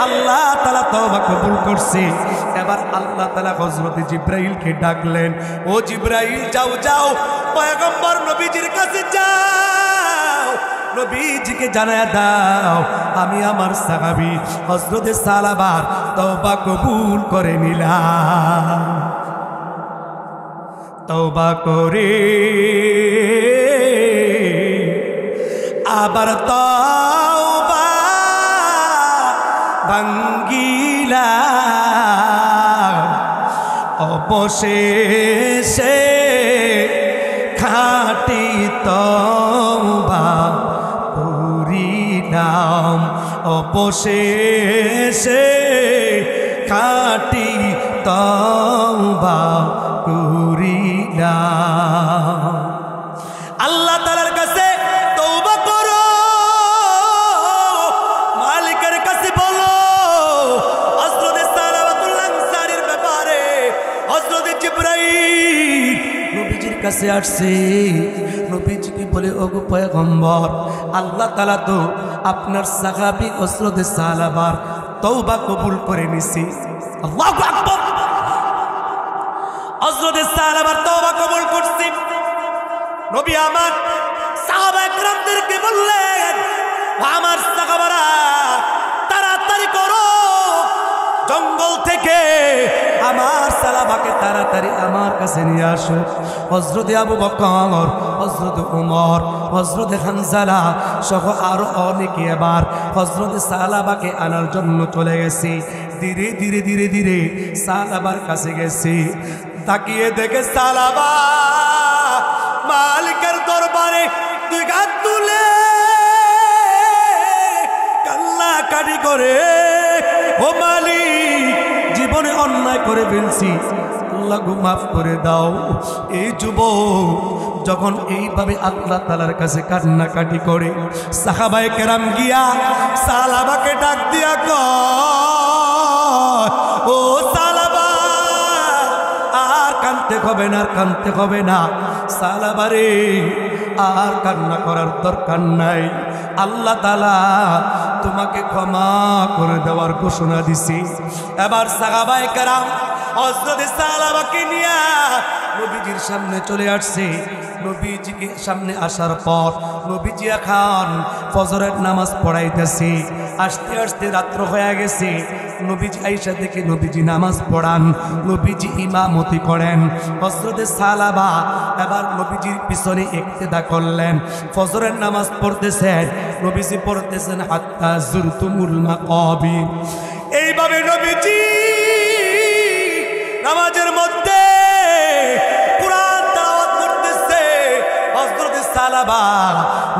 আল্লাহ তাআলা তওবা কবুল করছে। এবার আল্লাহ তাআলা হযরত জিবরাইলকে ডাকলেন, ও জিবরাইল যাও যাও পয়গম্বর নবীজির কাছে যাও, নবীজিকে জানায়া দাও আমি আমার সাহাবী হযরত সালাবার তওবা কবুল করে নিলাম। তওবা করে আবার তওবা ভাঙ্গিলা, অবশেষে খাঁটি তওবা করিলাম, অবশেষে খাঁটি তওবা করিলাম। আল্লাহ তাআলার কাছে তওবা করো, মালিকের কাছে বলো। হযরত সালাবাতুল আনসারীর ব্যাপারে হযরত জিবরাইল নবীজির কাছে আসছে, নবীজিকে বলে ওগো পয়গম্বর আল্লাহ তাআলা তো আপনার সাহাবী হযরত সালাবার তওবা কবুল করে নিছে। আল্লাহু আকবার। হযরত সালাবার তওবা কবুল করছে। নবী আমার সাহাবায়ে কেরামদেরকে বললেন, আমার সাহাবারা তাড়াতাড়ি করো, জঙ্গল থেকে আমার সালাবাকে তাড়াতাড়ি আমার কাছে নিয়ে আসো। হযরত আবু বকর, হযরত উমর, হযরত হানজালা সহ আরো অনেকে এবার হযরত সালাবাকে আনার জন্য চলে গেছে। ধীরে ধীরে ধীরে ধীরে সালাবার কাছে গেছে, তাকিয়ে দেখে সালাবা মালিকের দরবারে দুই হাত তুলে কান্নাকাটি করে, ও মালিক জীবনে অন্যায় করে ফেলছি, আল্লাহ গো মাফ করে দাও। এই যুবক যখন এইভাবে আল্লাহ তাআলার কাছে কান্নাকাটি করে, সাহাবায়ে কেরাম গিয়া সালাবাকে ডাক দিয়া কয়, ও সালাবা আর কাঁদতে হবে না, আর কাঁদতে হবে না, সালাবারে আর কান্না করার দরকার নাই, আল্লাহ তাআলা তোমাকে ক্ষমা করে দেওয়ার ঘোষণা দিছি। এবার সাহাবায়ে কেরাম হযরত সালাবাকে নিয়ে নবীজির সামনে চলে আসছে। নবীজিকে সামনে আসার পর নবীজি এখন ফজরের নামাজ পড়াইতেছে। আস্তে আস্তে রাত্র হয়ে গেছে। নবীজি আয়েশা দেখে নবীজি নামাজ পড়ান, নবীজি ইমামতি করেন। হযরত সালাবা এবার নবীজির পিছনে ইক্তেদা করলেন, ফজরের নামাজ পড়তেছেন, নবীজি পড়তেছেন হাত্তা যুরতুমুল মাকাবির। এইভাবে নবীজি নামাজের মধ্যে কুরআন তেলাওয়াত করতেছে। হযরত সালাবা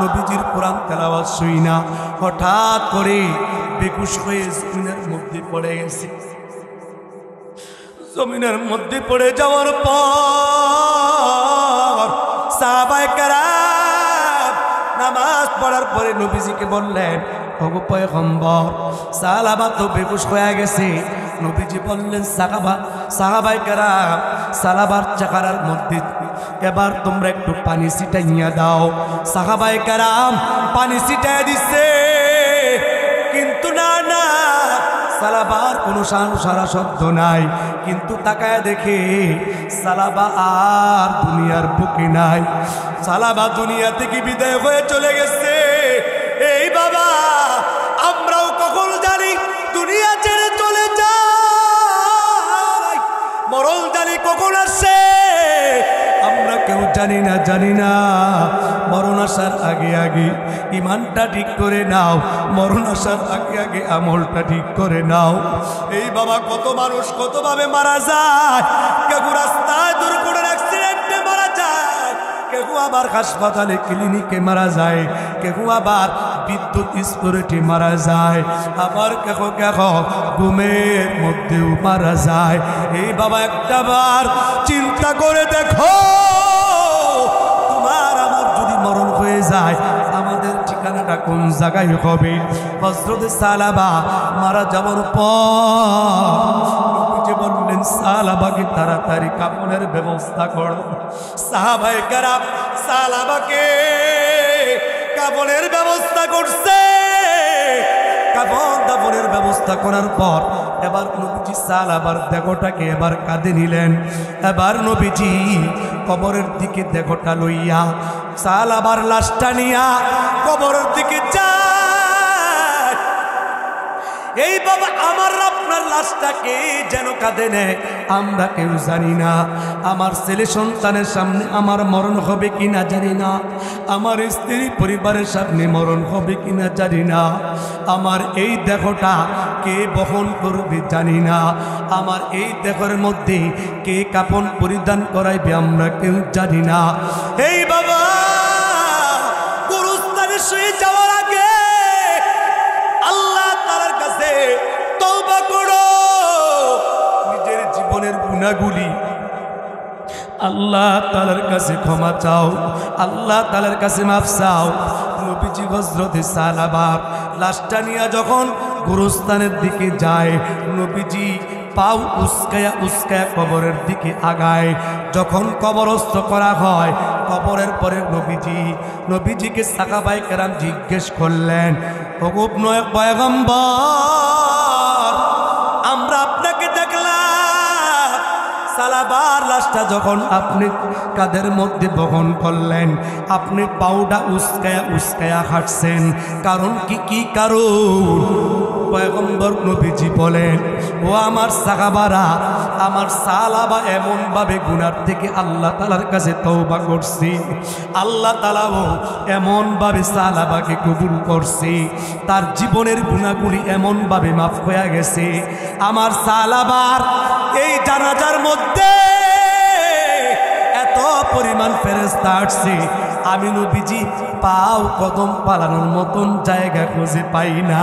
নবীজির কুরআন তেলাওয়াত শুইনা হঠাৎ করে বেহুশ হয়ে জমিনের মধ্যে পড়ে গেছে। জমিনের মধ্যে পড়ে যাওয়ার পর সাহাবায়ে কেরাম নামাজ পড়ার পরে নবীজিকে বললেন, ওগো পয়গম্বর সালাবা তো বেহুশ হয়ে গেছে। নবীজি বললেন, সাহাবায়ে কেরাম সালাবার চেহারার মধ্যে এবার তোমরা একটু পানি ছিটাইয়া দাও। সাহাবায়ে কেরাম পানি ছিটাইয়া দিচ্ছে, কিন্তু না না সালাবার কোনো সারা শব্দ নাই। কিন্তু তাকায় দেখে সালাবা আর দুনিয়ার বুকে নাই, সালাবা দুনিয়া থেকে বিদায় হয়ে চলে গেছে। এই বাবা আমরাও কখন জানি দুনিয়া ছেড়ে চলে যাই, মরণ জানি কখন আসে আমরা কেউ জানি না। মরণ আসার আগে আগে ইমানটা ঠিক করে নাও, মরণ আসার আগে আগে আমলটা ঠিক করে নাও। এই বাবা কত মানুষ কতভাবে মারা যায়, কেউ রাস্তায় দুর্ঘটনা অ্যাক্সিডেন্টে মারা যায়, কেউ আবার হাসপাতালে ক্লিনিকে মারা যায়, কেউ আবার বিদ্যুৎ স্ফুরটি মারা যায়, আবার কেহ কেহ ঘুমের মধ্যেও মারা যায়। এই বাবা একটা বার চিন্তা করে দেখো, তোমার আমার যদি মরণ হয়ে যায় আমাদের ঠিকানাটা কোন জায়গায় হবে? হযরত সালাবা মারা যাওয়ার পর বললেন সালাবাকে তাড়াতাড়ি কাফনের ব্যবস্থা করো। সাহাবায়ে কেরাম সালাবাকে কাফনের ব্যবস্থা করছে। কাফন দাফনের ব্যবস্থা করার পর এবার নবীজি সালাবার দেহটাকে এবার কাঁধে নিলেন। এবার নবীজি কবরের দিকে দেহটা লইয়া সালাবার লাশটা নিয়া কবরের দিকে যায়। এই বাবা আমার আপনার লাশটাকে যেন কাঁধে নেয় আমরা কেউ জানি না। আমার ছেলে সন্তানের সামনে আমার মরণ হবে কিনা জানি না, আমার স্ত্রী পরিবারের সামনে মরণ হবে কিনা জানি না, আমার এই দেহটা কে বহন করবে জানি না, আমার এই দেহের মধ্যে কে কাফন পরিধান করাইবে আমরা কেউ জানি না। এই বাবা গুরুস্থানে শুয়ে যাওয়ার আগে আল্লাহ তাআলার কাছে তওবা করো, নিজের জীবনের গুনাহগুলি আল্লাহ তাআলার কাছে ক্ষমা চাও, আল্লাহ তাআলার কাছে মাফ চাও। নবীজি হযরত সালাবার লাশটা নিয়ে যখন গুরুস্থানের দিকে যায়, নবীজি পাও উস্কায়া উস্কায়া কবরের দিকে আগায়। যখন কবরস্থ করা হয় কবরের পরে নবীজিকে সাহাবায়ে কেরাম জিজ্ঞেস করলেন, ওগো পয়গম্বর আমরা আপনাকে দেখলাম, সালাবার লাশটা যখন আপনি কাঁধের মধ্যে বহন করলেন আপনি পাউডা উস্কায়া উস্কায়া হাঁটছেন, কারণ কি কারণ? পয়গম্বর নবীজি বলেন, ও আমার সাহাবারা, আমার সালাবা এমন ভাবে গুনার থেকে আল্লাহ তাআলার কাছে তওবা করছি, আল্লাহ তাআলাও এমন ভাবে সালাবাকে কবুল করছে, তার জীবনের গুনাহগুলি এমন ভাবে মাফ হয়ে গেছে। আমার সালাবার এই জানাজার মধ্যে এত পরিমাণ ফেরেশতা আসছে, আমি নবীজি পাও কদম পালানোর মতন জায়গা খুঁজে পাই না।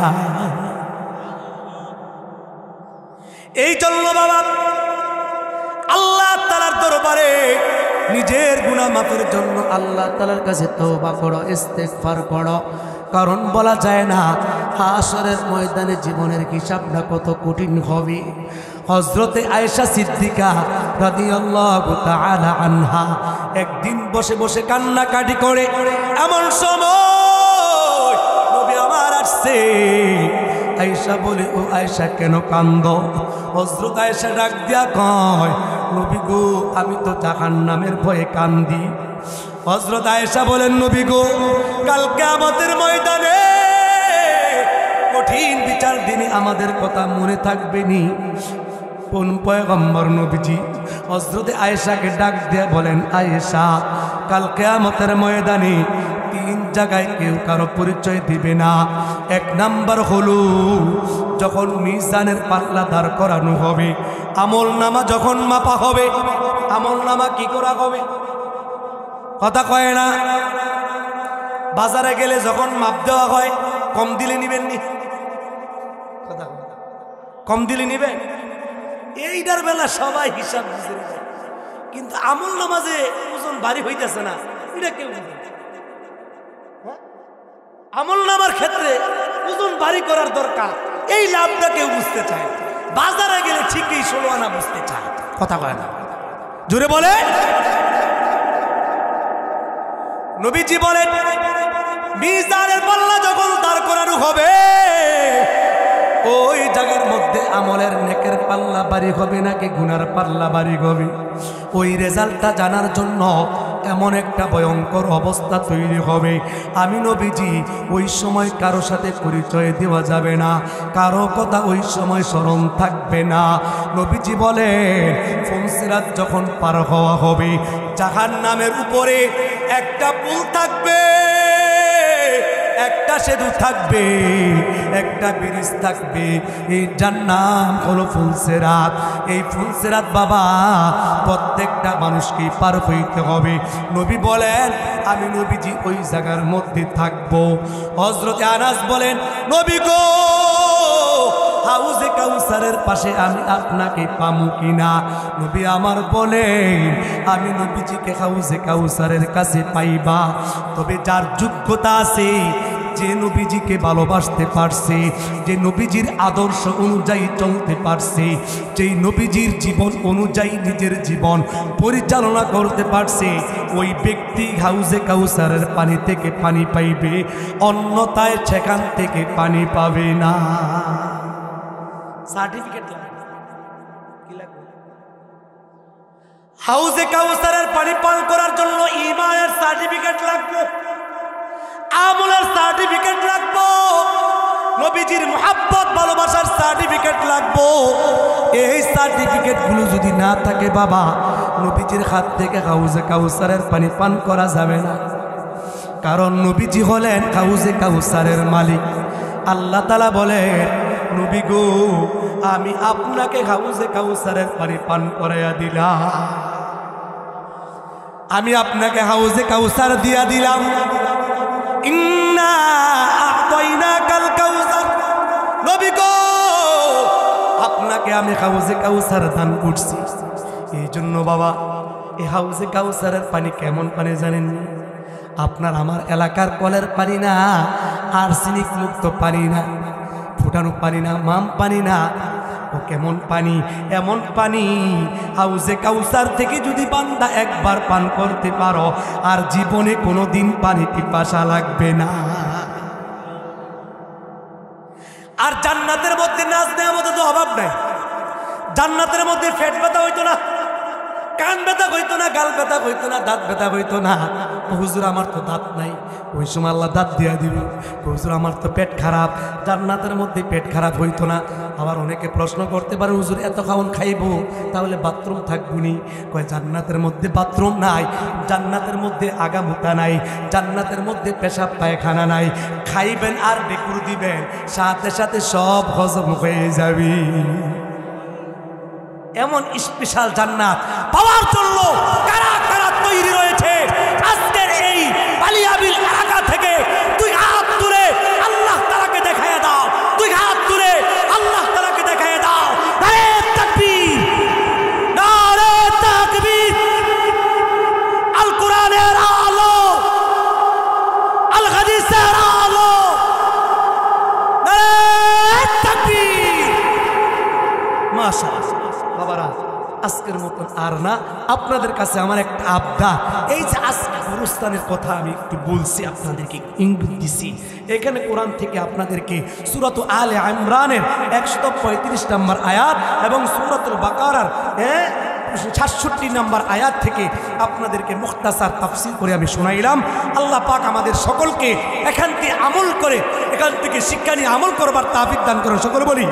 এই জন্য বাবা আল্লাহ তাআলার দরবারে নিজের গুনাহ মাফের জন্য আল্লাহ তাআলার কাছে তওবা করো, ইস্তেগফার করো। কারণ বলা যায় না হাশরের ময়দানে জীবনের হিসাবটা কত কঠিন হবে। হযরতে আয়েশা সিদ্দিকা রাদিয়াল্লাহু তাআলা আনহা একদিন বসে বসে কান্নাকাটি করে, এমন সময় নবী আমার আসছে। আয়েশা বলে, ও আয়েশা কেন কান্দো? হযরত আয়েশা ডাক দিয়া কয়, নবী গো আমি তো জাহান্নামের ভয়ে কান্দি। হযরত আয়েশা বলেন, নবী গো কাল কিয়ামতের ময়দানে কঠিন বিচার দিনে আমাদের কথা মনে থাকবে নি? কোন পয়গম্বর নবীজি হযরত আয়েশাকে ডাক দিয়ে বলেন, আয়েশা কাল কিয়ামতের ময়দানে তিন জায়গায় কেউ কারো পরিচয় দিবে না। এক নাম্বার হলো যখন মিজানের পাল্লা দাঁড় করানো হবে, আমল নামা যখন মাপা হবে। আমল নামা কি করা হবে? কথা কয় না? বাজারে গেলে যখন মাপ দেওয়া হয় কম দিলে নিবেন নি? কথা কম দিলে নিবেন? এইটার বেলা সবাই হিসাব বুঝে নেবে, কিন্তু আমল নামাজে ওজন ভারী হইতেছে না, এটা কেউ বুঝে না। আমল নামার ক্ষেত্রে ওজন ভারী করার দরকার, এই লাভটা কেউ বুঝতে চায়। বাজারে গেলে ঠিকই 16 আনা বুঝতে চায়। কথা কয় না? জোরে বলে। নবীজি বলেন, মিজানের পাল্লা যখন দাঁড় করানো হবে ওই জায়গার মধ্যে আমলের নেকের পাল্লা বাড়ি হবে নাকি গুনার পাল্লা বাড়ি হবে, ওই রেজাল্টটা জানার জন্য এমন একটা ভয়ঙ্কর অবস্থা তৈরি হবে। আমি নবীজি ওই সময় কারো সাথে পরিচয় দেওয়া যাবে না, কারো কথা ওই সময় স্মরণ থাকবে না। নবীজি বলে, ফনসিরাত যখন পার হওয়া হবে জাহান্নামের উপরে একটা পুল থাকবে, একটা সেতু থাকবে, একটা ব্রিজ থাকবে। এইটার নাম হলো ফুলসেরাত। এই ফুলসেরাত বাবা প্রত্যেকটা মানুষকে পার হইতে হবে। নবী বলেন আমি নবীজি ওই জায়গার মধ্যে থাকবো। হযরত আনাস বলেন নবী গো হাউজে কাউসারের পাশে আমি আপনাকে পামু কিনা? নবী আমার বলেন আমি নবীজিকে হাউজে কাউসারের কাছে পাইবা, তবে যার যোগ্যতা আছে, যে নবীজিকে ভালোবাসতে পারছে, যে নবীজির আদর্শ অনুযায়ী চলতে পারছে, যেই নবীজির জীবন অনুযায়ী নিজের জীবন পরিচালনা করতে পারছে, ওই ব্যক্তি হাউজে কাউসারের পানি থেকে পানি পাইবে, অন্যথায় সেখান থেকে পানি পাবে না। সার্টিফিকেট লাগবে, কি লাগবে? হাউজে কাউসারের পানি পান করার জন্য ঈমানের সার্টিফিকেট লাগবে, আমলের সার্টিফিকেট লাগবে, নবীজির মুহাব্বত ভালোবাসার সার্টিফিকেট লাগবে। এই সার্টিফিকেটগুলো যদি না থাকে বাবা, নবীজির হাত থেকে হাউজে কাউসারের পানি পান করা যাবে না। কারণ নবীজি হলেন হাউজে কাউসারের মালিক। আল্লাহ তাআলা বলেন নবী গো আমি আপনাকে হাউজে কাউসারের পানি পান করাইয়া দিলাম, আমি আপনাকে হাউজে কাউসার দিয়া দিলাম। ইন্না আ'তাইনাকাল কাউসার, নবী গো আপনাকে আমি হাউজে কাউসার দান করছি। এই জন্য বাবা এই হাউজে কাউসারের পানি কেমন পানি জানেন? আপনার আমার এলাকার কলের পানি না, আর্সেনিক মুক্ত পানি না, ফুটানো পানি না, মাম পানি না। ও কেমন পানি? এমন পানি হাউজে কাউসার থেকে যদি বান্দা একবার পান করতে পারো আর জীবনে কোনোদিন পানি পিপাসা লাগবে না। আর জান্নাতের মধ্যে নাজ নেয়ামতের তো অভাব নাই। জান্নাতের মধ্যে পেট ব্যথা হইতো না, কান ব্যথা হইতো না, গাল ব্যথা হইতো না, দাঁত ব্যথা হইতো না। হুজুর আমার তো দাঁত নাই, ওই সময় আল্লাহ দাঁত দিয়া দিবে। হুজুর আমার তো পেট খারাপ, জান্নাতের মধ্যে পেট খারাপ হইতো না। আবার অনেকে প্রশ্ন করতে পারে হুজুর এত খাওয়ান খাইবো তাহলে বাথরুম থাকবো নি? কয় জান্নাতের মধ্যে বাথরুম নাই, জান্নাতের মধ্যে আগামুতা নাই, জান্নাতের মধ্যে পেশাব পায়খানা নাই। খাইবেন আর ডেকুর দিবেন, সাথে সাথে সব হজম হয়ে যাবে। এমন স্পেশাল জান্নাত পাওয়ার জন্য কারা কারা তৈরি রয়েছে আজকের এই বালিয়াবিল এলাকা থেকে? তুই হাত তুলে আল্লাহ তাআলাকে দেখায় দাও, তুই হাত তুলে আল্লাহ তাআলাকে দেখায় দাও। নারে তাকবীর, নারে তাকবীর। আল কোরআনের আলো, আল হাদিসের আলো, নারে তাকবীর। মাশাআল্লাহ বাবারা, আজকের মতন আর না, আপনাদের কাছে আমার একটা আবদার। এই যে আজকে গুরুস্থানের কথা আমি একটু বলছি, আপনাদেরকে ইঙ্গিত দিছি। এখানে কোরআন থেকে আপনাদেরকে সূরাত আলে ইমরানের 135 নম্বর আয়াত এবং সূরাতুল বাকারার 66 নম্বর আয়াত থেকে আপনাদেরকে মুখতাসার তাফসীর করে আমি শোনাইলাম। আল্লাহ পাক আমাদের সকলকে এখান থেকে আমল করে, এখান থেকে শিক্ষা নিয়ে আমল করবার তাওফিক দান করেন। সকলে বলি